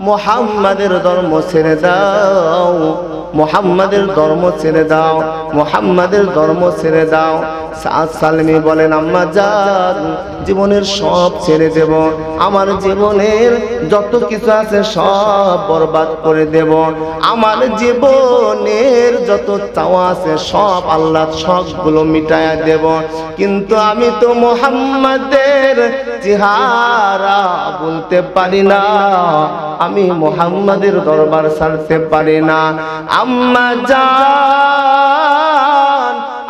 মুহাম্মাদের ধর্ম ছেড়ে দাও, মুহাম্মাদের ধর্ম ছেড়ে দাও, মুহাম্মাদের ধর্ম ছেড়ে দাও। সাদ সালেমী বলেন, আম্মা জান, জীবনের সব ছেড়ে দেব, আমার জীবনের যত কিছু আছে সব বরবাদ করে দেব, আমার জীবনের যত চাওয়া আছে সব আল্লাহর শখগুলো মিটায়া দেব, কিন্তু আমি তো মুহাম্মাদের চেহারা বলতে পারি না, আমি মুহাম্মাদের দরবার ছাড়তে পারি না। আম্মা জান,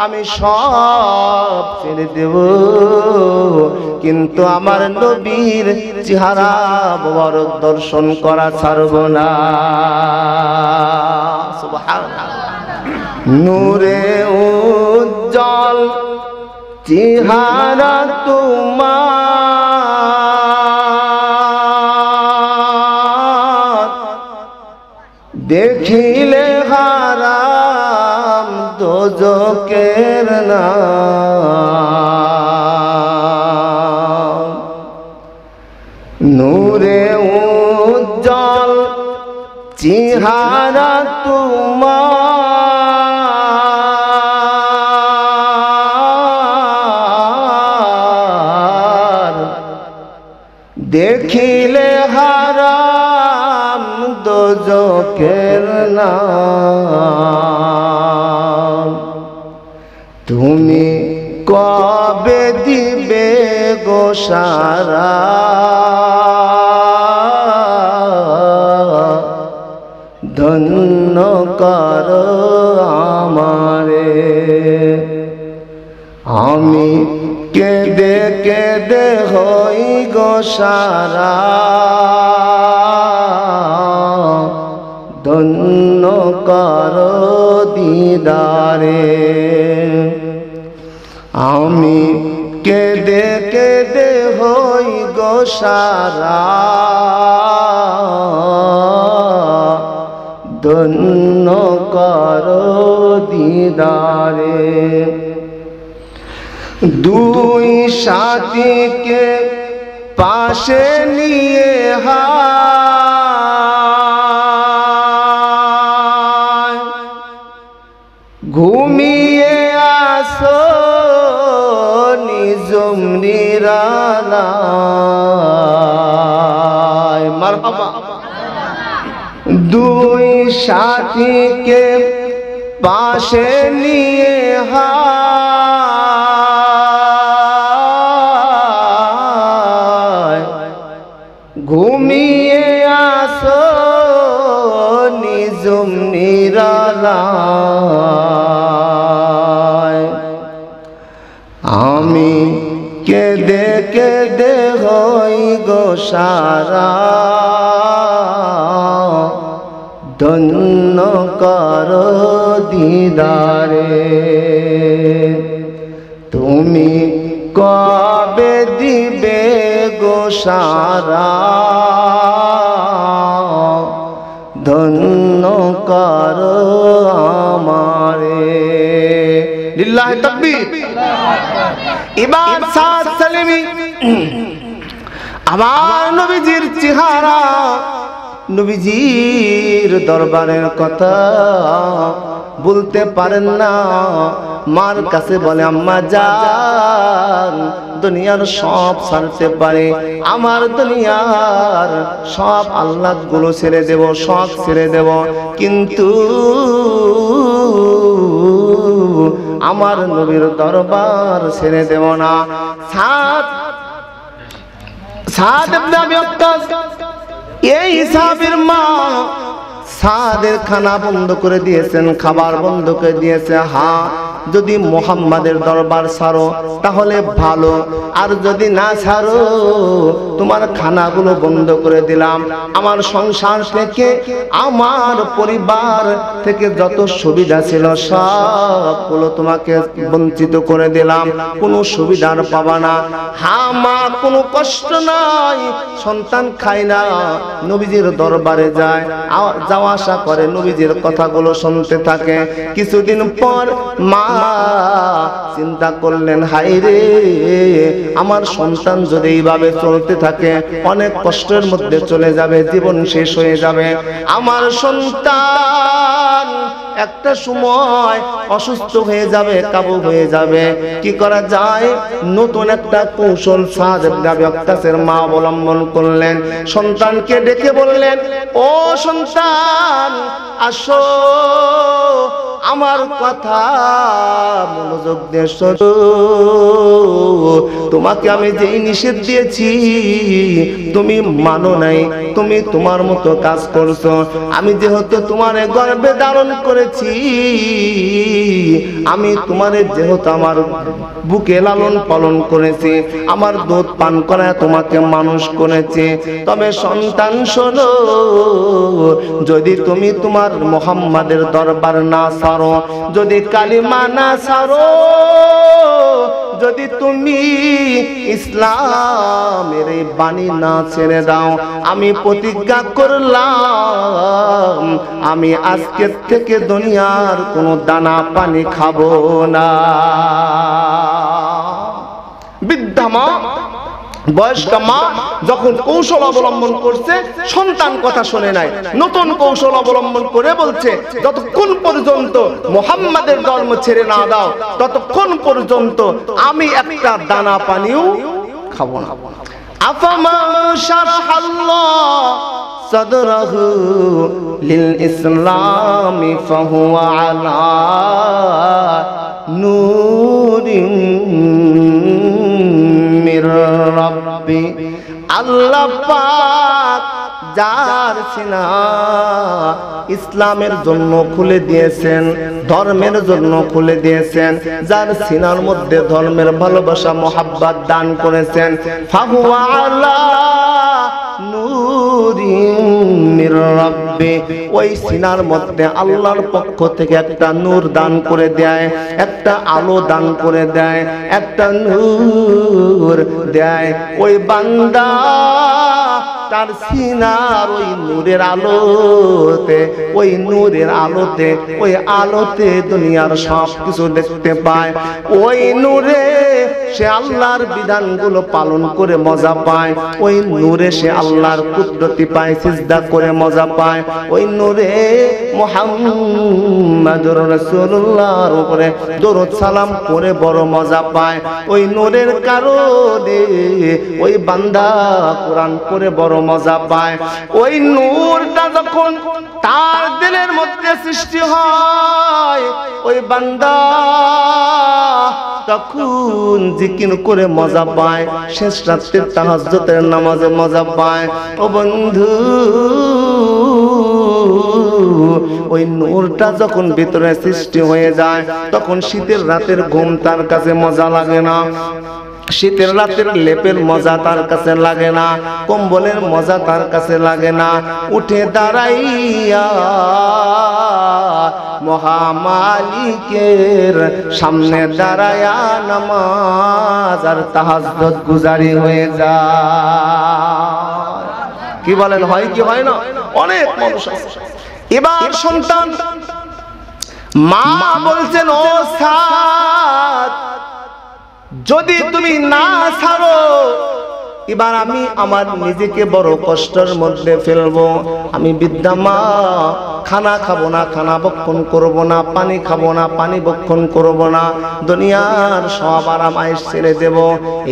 আমি সব ছেড়ে দেব, কিন্তু আমার নবীর চেহারা মোবারক দর্শন করা ছাড়ব না। সুবহানাল্লাহ। নূরে উজ্জ্বল চেহারা তোমার, দেখিলে হারাম দোজকের নাম। নূরে উজ্জ্বল চেহারা তোমার, দেখিলে হারাম দোজকের নাম। তুমি কবে দিবে গো সারা, ধন্য কর আমারে। আমি কেঁদে কেঁদে হই গো সারা, ধন্য কর দিদারে। আমি কেঁদে কেঁদে হই গো সারা, ধন্য কর দিদারে। দুই সাথীকে পাশে নিয়ে হায় ঘুমিয়ে আসো নিজম নিরালায়। মারহাবা। দুই সাথীকে পাশে নিয়ে হায় ঘুমিয়ে আসো নিজম নিরালায়। আমি কেঁদে কেঁদে হই গো সারা, ধন্য কর দিদারে। তুমি কবে দিবে গো সারা, ধন্য কর আমারে। লিল্লাহি তাকবীর। এবার সাদ সালিমি আমার নবীজির চেহারা, নবীজির দরবারের কথা বলতে পারেন না। মার কাছে বলে, আম্মা জান, দুনিয়ার সব ছাড়তে পারে, আমার দুনিয়ার সব আহ্লাদ গুলো ছেড়ে দেব, শখ ছেড়ে দেব, কিন্তু আমার নবীর দরবার ছেড়ে দেব না। সাদ ইবনে আবি ওয়াক্কাস এই সাহাবীর মা সাদের খানা বন্ধ করে দিয়েছেন, খাবার বন্ধ করে দিয়েছে। হ্যাঁ, যদি মুহাম্মাদের দরবার ছাড়ো তাহলে ভালো, আর যদি না ছাড়ো তোমার খানাগুলো বন্ধ করে দিলাম। আমার সংসার থেকে, আমার পরিবার থেকে যত সুবিধা ছিল সবগুলো তোমাকে বঞ্চিত করে দিলাম, কোনো সুবিধার পাবা না। হ্যাঁ মা, কোনো কষ্ট নাই, সন্তান খায় না, নবীজির দরবারে যায়, যাওয়া আসা করে, নবীজির কথাগুলো শুনতে থাকে। কিছুদিন পর মা চিন্তা করলেন, হায় রে, আমার সন্তান যদি এইভাবে চলতে থাকে অনেক কষ্টের মধ্যে চলে যাবে, জীবন শেষ হয়ে যাবে। আমার সন্তান একটা সময় অসুস্থ হয়ে যাবে, কাবু হয়ে যাবে। কি করা যায়? নতুন একটা কৌশল সাদ ইবনে আবি ওয়াক্কাসের মা অবলম্বন করলেন। সন্তানকে ডেকে বললেন, ও সন্তান, আসো, আমার কথা মনোযোগ দিয়ে শোনো। তোমাকে আমি যেই নিষেধ দিয়েছি তুমি মানো নাই, তুমি তোমার মতো কাজ করছো। আমি যেহেতু তোমারে গর্ভে ধারণ করেছি, আমি তোমারে যেহেতু আমার বুকে লালন পালন করেছি, আমার দুধ পান করায় তোমাকে মানুষ করেছি, তবে সন্তান শোনো, যদি তুমি তোমার মুহাম্মাদের দরবার না ছাড়ো, যদি কালিমা না ছাড়ো, যদি তুমি ইসলামের এই বাণী না ছেড়ে দাও, আমি প্রতিজ্ঞা করলাম আমি আজকের থেকে দুনিয়ার কোনো দানা পানি খাবো না। বৃদ্ধা মা, বয়স্কা মা যখন কৌশল অবলম্বন করছে, সন্তান কথা শুনে নাই, নতুন কৌশল অবলম্বন করে বলছে যতক্ষণ পর্যন্ত মুহাম্মাদের ধর্ম ছেড়ে না দাও ততক্ষণ পর্যন্ত আমি একটা দানা পানিও খাবো না। আফামা শারহাল্লাহ সাদরাহু লিল ইসলামি ফাহুয়া আলা নূরিন মির রাব্বি। আল্লাহ পাক যার সিনা ইসলামের জন্য খুলে দিয়েছেন, ধর্মের জন্য খুলে দিয়েছেন, যার সিনার মধ্যে ধর্মের ভালোবাসা মোহাব্বত দান করেছেন, ফাহুয়া আলা নূরিন মির রাব্বি, ওই সিনার মধ্যে আল্লাহর পক্ষ থেকে একটা নূর দান করে দেয়, একটা আলো দান করে দেয়, একটা নূর দেয়। ওই বান্দা তার সিনার ওই নূরের আলোতে, ওই নূরের আলোতে, ওই আলোতে দুনিয়ার সব কিছু দেখতে পায়। ওই নূরে সে আল্লাহর বিধানগুলো পালন করে মজা পায়, ওই নূরে সে আল্লাহর কুদরতি পায়, সিজদা করে মজা পায়, ওই নূরে মুহাম্মাদুর রাসূলুল্লাহর উপরে দরুদ সালাম করে বড় মজা পায়। ওই নূরের কারণে ওই বান্দা কোরআন পড়ে বড় মজা পায়। ওই নূরটা যখন তার দিলের মধ্যে সৃষ্টি হয়, ওই বান্দা তখন জিকির করে মজা পায়, শেষ রাত্রির তাহাজ্জুদের নামাজে মজা পায়। ও বন্ধু, ওই নূরটা যখন ভিতরে সৃষ্টি হয়ে যায় তখন শীতের রাতের ঘুম তার কাছে মজা লাগে না, শীতের রাতের লেপের মজা তার কাছে লাগে না, কম্বলের মজা তার কাছে লাগে না। উঠে দাঁড়াইয়া মহামালিকের সামনে দাঁড়ায়া নামাজ আর তাহাজ্জুদ গুজারি হয়ে যায়। কি বলেন, হয় কি হয় না? অনেক মানুষ আছে। এবার সন্তান, মা বলছেন ও সাদ, যদি তুমি না ছাড়ো এবার আমি আমার নিজেকে বড় কষ্টের মধ্যে ফেলবো। আমি বৃদ্ধা মা খানা খাবো না, খানা ভক্ষণ করবো না, পানি খাবো না, পানি ভক্ষণ করবো না, দুনিয়ার সব আরাম আয়েশ ছেড়ে দেব।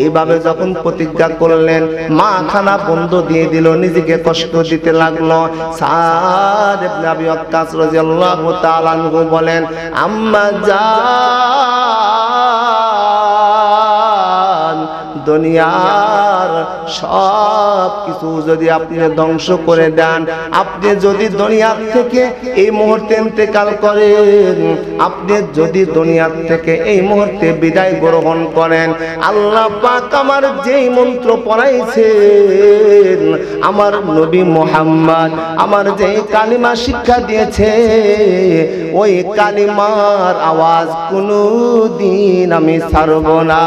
এইভাবে যখন প্রতিজ্ঞা করলেন, মা খানা বন্ধ দিয়ে দিল, নিজেকে কষ্ট দিতে লাগলো। সাদ ইবনে আবি ওয়াক্কাস রাদিয়াল্লাহু তাআলা আনহু বলেন, আম্মা জান, দুনিয়ার সব কিছু যদি আপনি ধ্বংস করে দেন, আপনি যদি দুনিয়ার থেকে এই মুহূর্তে ইন্তেকাল করেন, আপনি যদি দুনিয়ার থেকে এই মুহূর্তে বিদায় গ্রহণ করেন, আল্লাহ পাক আমার যেই মন্ত্র পড়াইছেন, আমার নবী মুহাম্মদ আমার যেই কালিমা শিক্ষা দিয়েছে, ওই কালিমার আওয়াজ কোনদিন আমি ছাড়ব না।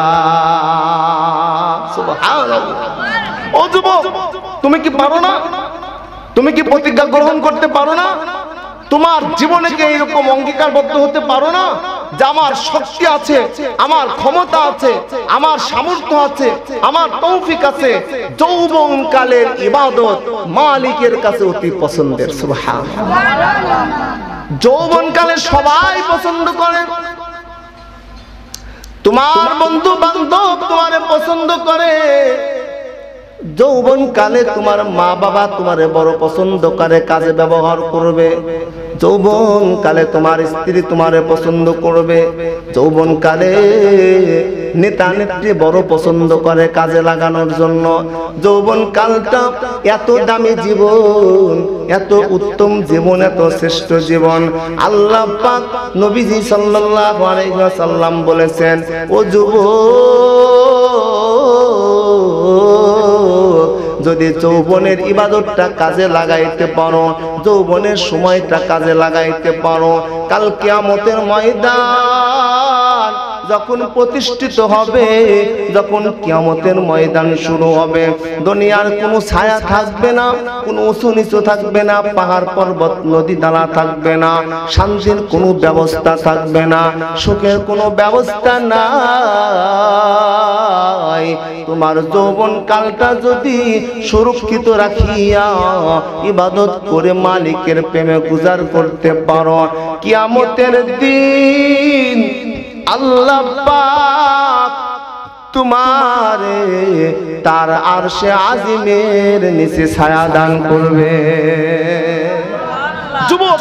সুবহানাল্লাহ। ও যুবক, তুমি কি পারো না? তুমি কি প্রতিজ্ঞা গ্রহণ করতে পারো না? তোমার জীবনে কি এরকম অঙ্গীকারবদ্ধ হতে পারো না যে আমার শক্তি আছে, আমার ক্ষমতা আছে, আমার সামর্থ্য আছে, আমার তৌফিক আছে, যৌবনকালের ইবাদত মালিকের কাছে অতি পছন্দের। সুবহানাল্লাহ। যৌবনকালে সবাই পছন্দ করে, তোমার বন্ধু বান্ধব তোমারে পছন্দ করে, যৌবন কালে তোমার মা বাবা তোমারে বড় পছন্দ করে, কাজে ব্যবহার করবে। যৌবন কালে তোমার স্ত্রী তোমারে পছন্দ করবে। যৌবন কালে নেতা নেত্রী বড় পছন্দ করে কাজে লাগানোর জন্য। যৌবন কালটা এত দামি জীবন, এত উত্তম জীবন, এত শ্রেষ্ঠ জীবন। আল্লাহ পাক নবীজি সাল্লাল্লাহু আলাইহি ওয়াসাল্লাম বলেছেন, ও যুবক, যদি যৌবনের ইবাদতটা কাজে লাগাইতে পারো, যৌবনের সময়টা কাজে লাগাইতে পারো, কাল কিয়ামতের ময়দান যখন প্রতিষ্ঠিত হবে, যখন কিয়ামতের ময়দান শুরু হবে, দুনিয়ার কোনো ছায়া থাকবে না, কোনো উঁচু নিচু থাকবে না, পাহাড় পর্বত নদী নালা থাকবে না, শান্তির কোনো ব্যবস্থা থাকবে না, সুখের কোনো ব্যবস্থা নাই। তোমার যৌবন কালটা যদি সুরক্ষিত রাখিয়া ইবাদত করে মালিকের প্রেমে গুজার করতে পারো, কিয়ামতের দিন আল্লাহ পাক তোমারে তার আরশে আজিমের নিচে ছায়া দান করবে। যুবক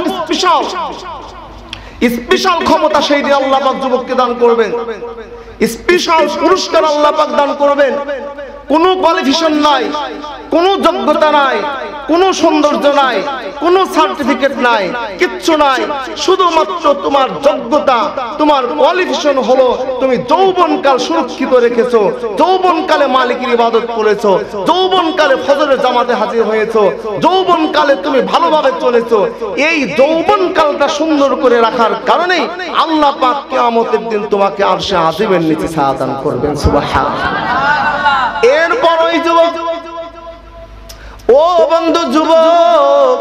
স্পেশাল ক্ষমতা সেই দিন আল্লাহ পাক যুবককে দান করবেন, স্পেশাল পুরস্কার আল্লাহ পাক দান করবেন। কোনো কোয়ালিফিকেশন নাই, কোনো যোগ্যতা নাই, কোনো সৌন্দর্য নাই, কোনো সার্টিফিকেট নাই, কিচ্ছু নাই, শুধুমাত্র তোমার যোগ্যতা, তোমার কোয়ালিফিকেশন হলো তুমি যৌবনকাল সুরক্ষিত রেখেছো, যৌবনকালে মালিকের ইবাদত করেছো, যৌবনকালে ফজরের জামাতে হাজির হয়েছো, যৌবনকালে তুমি ভালোভাবে চলেছো। এই যৌবনকালটা সুন্দর করে রাখার কারণেই আল্লাহ পাক কিয়ামতের দিন তোমাকে আরশে আজিমের নিচে ছায়া দান করবেন। সুবহানাল্লাহ। এরপর ওই যুবক, ও বন্ধু যুবক,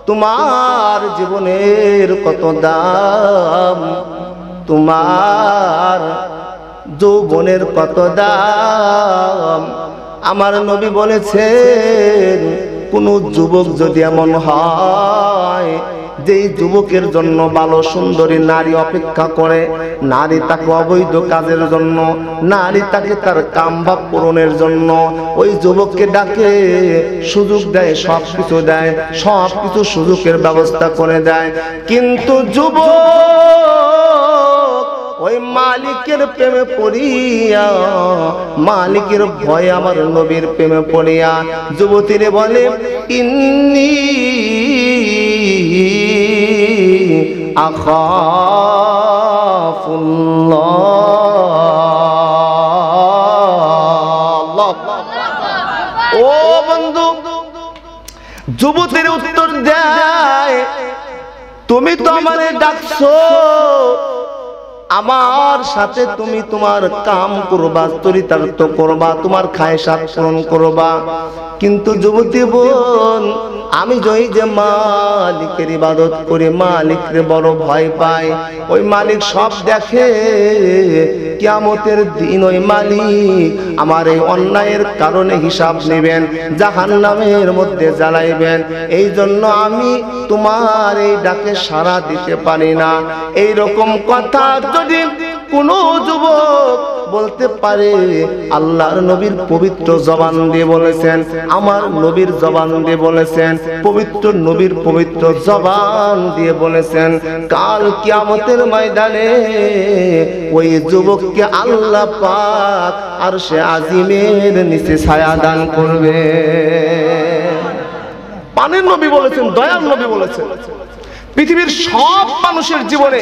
তোমার জীবনের কত দাম, তোমার যৌবনের কত দাম। আমার নবী বলেছেন, কোন যুবক যদি এমন হয় যেই যুবকের জন্য ভালো সুন্দরী নারী অপেক্ষা করে, নারী তাকে অবৈধ কাজের জন্য, নারী তাকে তার কামভাব পূরণের জন্য, ওই যুবককে ডাকে, সুযোগ দেয়, সব কিছু দেয়, সব কিছু সুযোগের ব্যবস্থা করে দেয়, কিন্তু যুবক ওই মালিকের প্রেমে পড়িয়া, মালিকের ভয়ে আমার নবীর প্রেমে পড়িয়া যুবতীরে বলে, ইন্নী আখাফুল্লাহ। ও বন্ধু, যুবতীর উত্তর দেয়, তুমি তো আমারে ডাকছো, আমার সাথে তুমি তোমার কাম করবা, চরিতার্থ করবা, তোমার খায়সাত পূরণ করবা, কিন্তু যুবতী বোন, আমি জয়ী যে মালিকের ইবাদত করে মালিকরে বড় ভয় পাই, ওই মালিক সব দেখে, কিয়ামতের দিন ওই মালিক আমার এই অন্যায়ের কারণে হিসাব নেবেন, জাহান্নামের মধ্যে জ্বালাইবেন। এই জন্য আমি তোমার এই ডাকে সাড়া দিতে পারি না। এই রকম কথা যদি কোনো যুবক বলতে পারে, আল্লাহর নবীর পবিত্র জবান দিয়ে বলেছেন, আমার নবীর জবান দিয়ে বলেছেন, পবিত্র নবীর পবিত্র জবান দিয়ে বলেছেন, কাল কিয়ামতের ময়দানে ওই যুবককে আল্লাহ পাক আরশে আজিমের নিচে ছায়া দান করবে। পানের নবী বলেছেন, দয়ার নবী বলেছেন, পৃথিবীর সব মানুষের জীবনে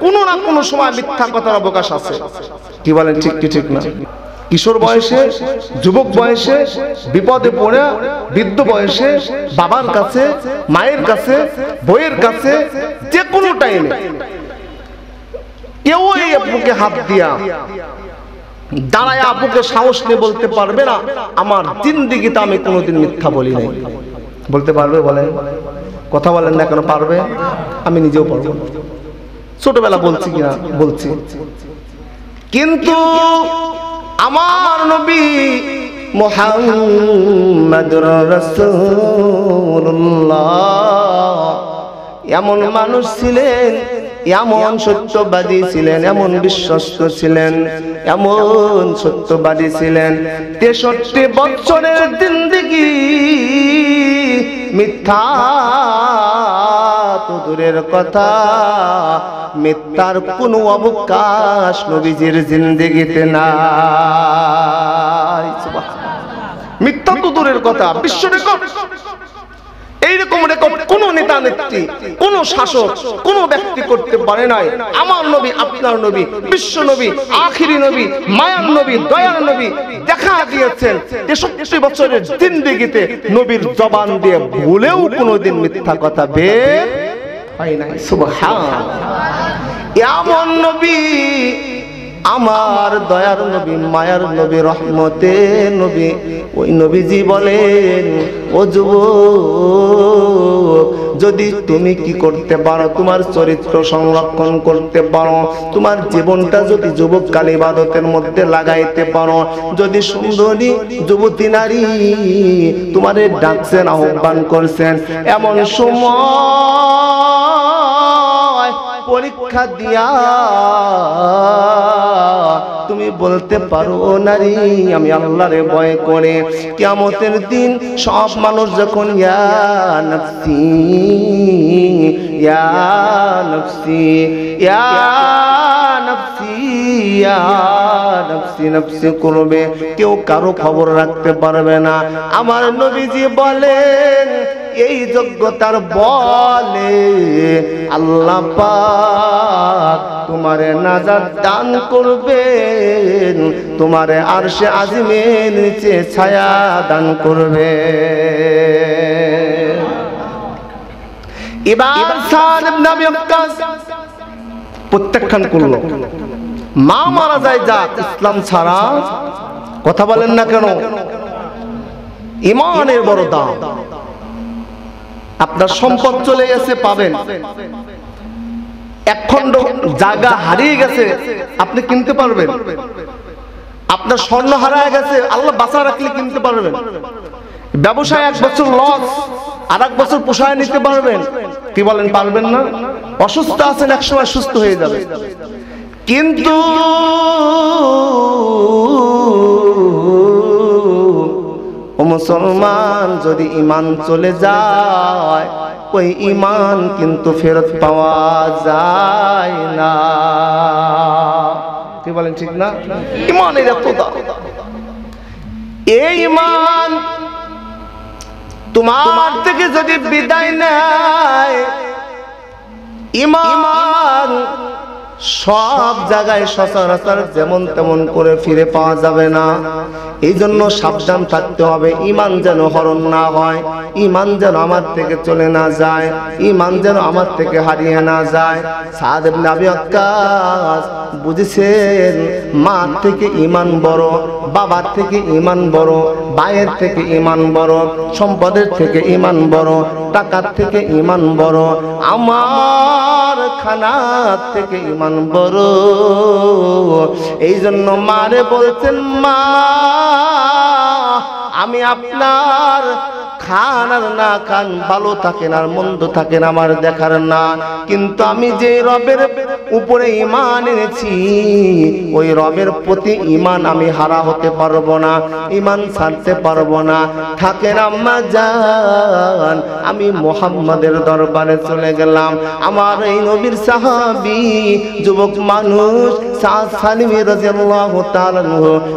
কোনো না কোনো সময় মিথ্যা কথার অবকাশ আছে। কি বলেন, ঠিক কি ঠিক না? কিশোর বয়সে, যুবক বয়সে, বিপদে পড়ে, বৃদ্ধ বয়সে, বাবার কাছে, মায়ের কাছে, বইয়ের কাছে, যে কোনো টাইমে কেউ এই আপুকে হাত দিয়া দাঁড়ায় আপুকে সাহস নিয়ে বলতে পারবে না, আমার জিন্দেগিতে আমি কোনোদিন মিথ্যা বলি নাই। বলতে পারবে? বলেন, কথা বলেন না কেন? পারবে? আমি নিজেও পারবো। ছোটবেলা বলছি কিনা? বলছি। কিন্তু আমার নবী মুহাম্মদুর রাসূলুল্লাহ এমন মানুষ ছিলেন, এমন সত্যবাদী ছিলেন, এমন বিশ্বস্ত ছিলেন, এমন সত্যবাদী ছিলেন, 63 বছরের জিন্দেগি মিথ্যা তো দূরের কথা, মিথ্যার কোনো অবকাশ নবীজির জিন্দেগিতে নাই। মিথ্যা তো দূরের কথা, বিশ্ব রেকর্ড। এইরকম রেকর্ড কোন নেতা নেত্রী, কোন শাসক, কোন ব্যক্তি করতে পারে নাই। আমার নবী, আপনার নবী, বিশ্ব নবী, আখিরি নবী, মায়ার নবী, দয়ার নবী দেখা দিয়েছেন 63 বছরের জিন্দেগিতে নবীর জবান দিয়ে ভুলেও কোনোদিন মিথ্যা কথা বের হয় নাই। সুবহানাল্লাহ। এমন নবী, আমার দয়ার নবী, মায়ার নবী, রহমতের নবী, ওই নবীজি বলেন, ও যুবক, যদি তুমি কি করতে পারো, তোমার চরিত্র সংরক্ষণ করতে পারো, তোমার জীবনটা যদি যুবককাল ইবাদতের মধ্যে লাগাইতে পারো, যদি সুন্দরী যুবতী নারী তোমারে ডাকছেন, আহ্বান করছেন, এমন সময় পরীক্ষা দিয়া তুমি বলতে পারো, নারী আমি আল্লাহরে ভয় করে, কিয়ামতের দিন সব মানুষ যখন ইয়া নফসি ইয়া নফসি ইয়া নফসি ইয়া নফসি নফসি করবে, কেউ কারো খবর রাখতে পারবে না। আমার নবীজি বলেন, এই যোগ্যতার বলে আল্লাহ পাক তোমারে নাজাত দান করবেন, তোমারে আরশে আজিমের নিচে ছায়া দান করবে। এবার সাদ ইবনে আবি ওয়াক্কাস প্রত্যাখ্যান করলো, মা মারা যায় যাক, ইসলাম ছাড়া কথা বলেন না কেন? ঈমানের বড় দাম। আপনার সম্পদ চলে গেছে, পাবেন। এক খণ্ড জায়গা হারিয়ে গেছে, আপনি কিনতে পারবেন। আপনার স্বর্ণ হারিয়ে গেছে, আল্লাহ বাঁচা রাখলে কিনতে পারবেন। ব্যবসায় 1 বছর লস, আর 1 বছর পোষায় নিতে পারবেন। কি বলেন, পারবেন না? অসুস্থ আছেন, একসময় সুস্থ হয়ে যাবে। কিন্তু ও মুসলমান, যদি ঈমান চলে যায়, ওই ঈমান কিন্তু ফেরত পাওয়া যায় না। কি বলেন, ঠিক না? ঈমানের এত দাম। এই ঈমান তোমার থেকে যদি বিদায় নেয়, ঈমান সব জায়গায় সচরাচর যেমন তেমন করে ফিরে পাওয়া যাবে না। এই জন্য সাবধান থাকতে হবে, ঈমান যেন হরণ না হয়, ঈমান যেন আমার থেকে চলে না যায়, ঈমান যেন আমার থেকে হারিয়ে না যায়। সাদ ইবনে আবি ওয়াক্কাস বুঝেছেন, মা থেকে ঈমান বড়, বাবার থেকে ঈমান বড়, ভাইয়ের থেকে ঈমান বড়, সম্পদের থেকে ঈমান বড়, টাকার থেকে ঈমান বড়, আমার খানার থেকে ঈমান বড়। এই জন্য মারে বলছেন, মা আমি আপনার খান আর না খান, ভালো থাকেন আর মন্দ থাকেন, আমার দেখার না, কিন্তু আমি যে রবের উপরে ঈমান এনেছি, ওই রবের প্রতি ঈমান আমি হারা হতে পারবো না, ঈমান ছাড়তে পারবো না। থাকেন আম্মা জান, আমি মুহাম্মাদের দরবারে চলে গেলাম। আমার এই নবীর সাহাবী যুবক মানুষ সাদ সালিমি রাদিয়াল্লাহু তাআলা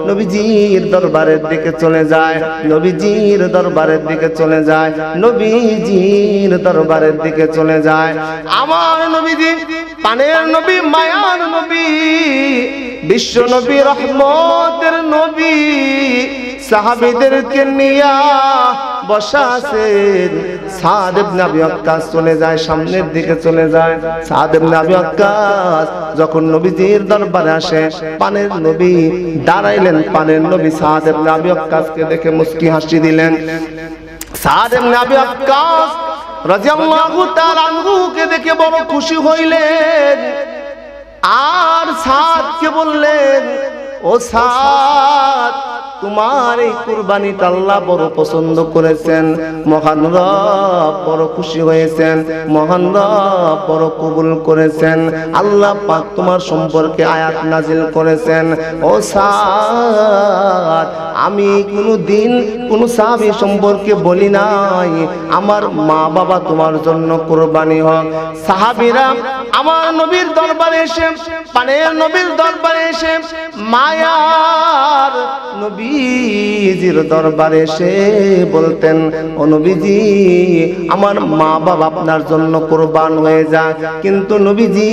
নবীজির দরবারের দিকে চলে যায়, নবীজির দরবারের দিকে চলে যায়, নবীজির দরবারের দিকে চলে যায়। আমার নবীজি পানের নবী, মায়ার নবী, বিশ্ব নবী, রহমতের নবী, সাহাবীদেরকে নিয়ে বসা আছেন। সাদ ইবনে আবি ওয়াক্কাস চলে যায়, সামনের দিকে চলে যায়। সাদ ইবনে আবি ওয়াক্কাস যখন নবীজির দরবারে আসে, পানের নবী দাঁড়াইলেন। পানের নবী সাদ ইবনে আবি ওয়াক্কাসকে দেখে মুস্কি হাসি দিলেন। সাদ ইবনে আবি ওয়াক্কাস রাদিয়াল্লাহু তাআলা আনহুকে দেখে বড় খুশি হইলেন, আর সাদকে বললেন, ও সাদ, তোমার এই কুরবানিটা আল্লাহ বড় পছন্দ করেছেন, মহান রব বড় খুশি হয়েছেন, মহান রব বড় কবুল করেছেন। আল্লাহ পাক তোমার সম্পর্কে আয়াত নাজিল করেছেন। ও সাদ, আমি কোনদিন কোন সাহাবী সম্পর্কে বলি নাই আমার মা বাবা তোমার জন্য কুরবানি হোক। সাহাবীরা আমার নবীর দরবারে এসে, পানের নবীর দরবারে এসে, মায়ার নবীজির দরবারে এসে বলতেন, ও নবীজি আমার মা বাবা আপনার জন্য কুরবান হয়ে যায়। কিন্তু নবীজি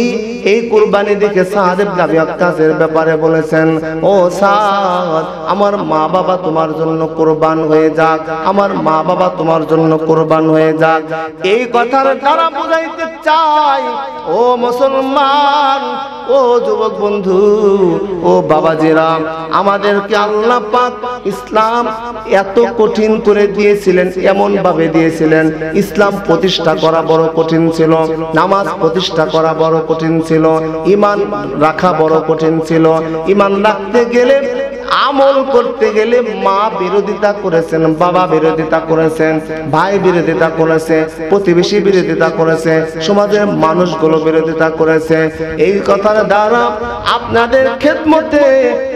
এই কুরবানি দেখে সাদ ইবনে আবি ওয়াক্কাসের ব্যাপারে বলেছেন, ও সাদ আমার মা বাবা তোমার জন্য কুরবান হয়ে যাক, আমার মা বাবা তোমার জন্য কুরবান হয়ে যাক। এই কথার দ্বারা বুঝাইতে চাই, ও মুসলমান, ও যুবক বন্ধু, ও বাবাজিরা, আমাদেরকে আল্লাহ পাক ইসলাম এত কঠিন করে দিয়েছিলেন, এমন ভাবে দিয়েছিলেন। ইসলাম প্রতিষ্ঠা করা বড় কঠিন ছিল, নামাজ প্রতিষ্ঠা করা বড় কঠিন ছিল, ঈমান রাখা বড় কঠিন ছিল। ঈমান রাখতে গেলে, আমল করতে গেলে মা বিরোধিতা করেছেন, বাবা বিরোধিতা করেছেন, ভাই বিরোধিতা করেছে, প্রতিবেশী বিরোধিতা করেছে, সমাজের মানুষগুলো বিরোধিতা করেছে। এই কথার দ্বারা আপনাদের খেদমতে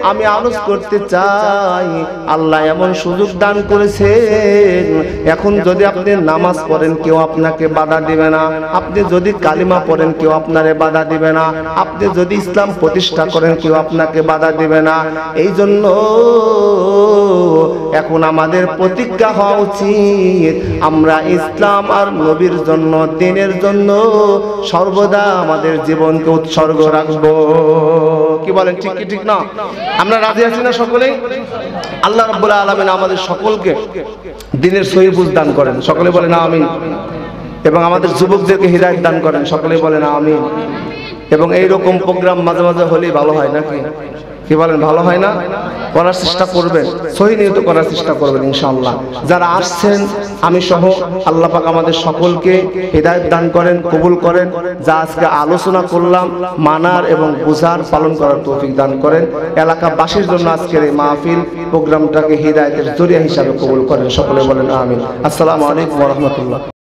আমি আরজ করতে চাই, আল্লাহ এমন সুযোগ দান করেছেন, এখন যদি আপনি নামাজ পড়েন কেউ আপনাকে বাধা দিবে না, আপনি যদি কালিমা পড়েন কেউ আপনারে বাধা দিবে না, আপনি যদি ইসলাম প্রতিষ্ঠা করেন কেউ আপনাকে বাধা দিবে না। এই জন্য এখন আমাদের প্রতিজ্ঞা হওয়া উচিত, আমরা ইসলাম আর নবীর জন্য, দ্বীনের জন্য সর্বদা আমাদের জীবনকে উৎসর্গ রাখবো। কি বলেন, ঠিক কি ঠিক না? আমরা রাজি আছি না সকলেই? আল্লাহ রাব্বুল আলামিন আমাদের সকলকে দ্বীনের সহি বুঝ দান করেন, সকলে বলেন আমিন। এবং আমাদের যুবকদেরকে হিদায়াত দান করেন, সকলে বলেন আমিন। এবং এইরকম প্রোগ্রাম মাঝে মাঝে হলেই ভালো হয় নাকি? কি বলেন, ভালো হয় না? করার চেষ্টা করবেন, সহি নিয়ত করার চেষ্টা করবেন ইনশাআল্লাহ। যারা আসছেন আমি সহ আল্লাহ পাক আমাদের সকলকে হিদায়াত দান করেন, কবুল করেন। যা আজকে আলোচনা করলাম মানার এবং বুঝার, পালন করার তৌফিক দান করেন। এলাকাবাসীর জন্য আজকের এই মাহফিল প্রোগ্রামটাকে হিদায়াতের জরিয়া হিসাবে কবুল করেন, সকলে বলেন আমিন। আসসালামু আলাইকুম ওয়া রাহমাতুল্লাহ।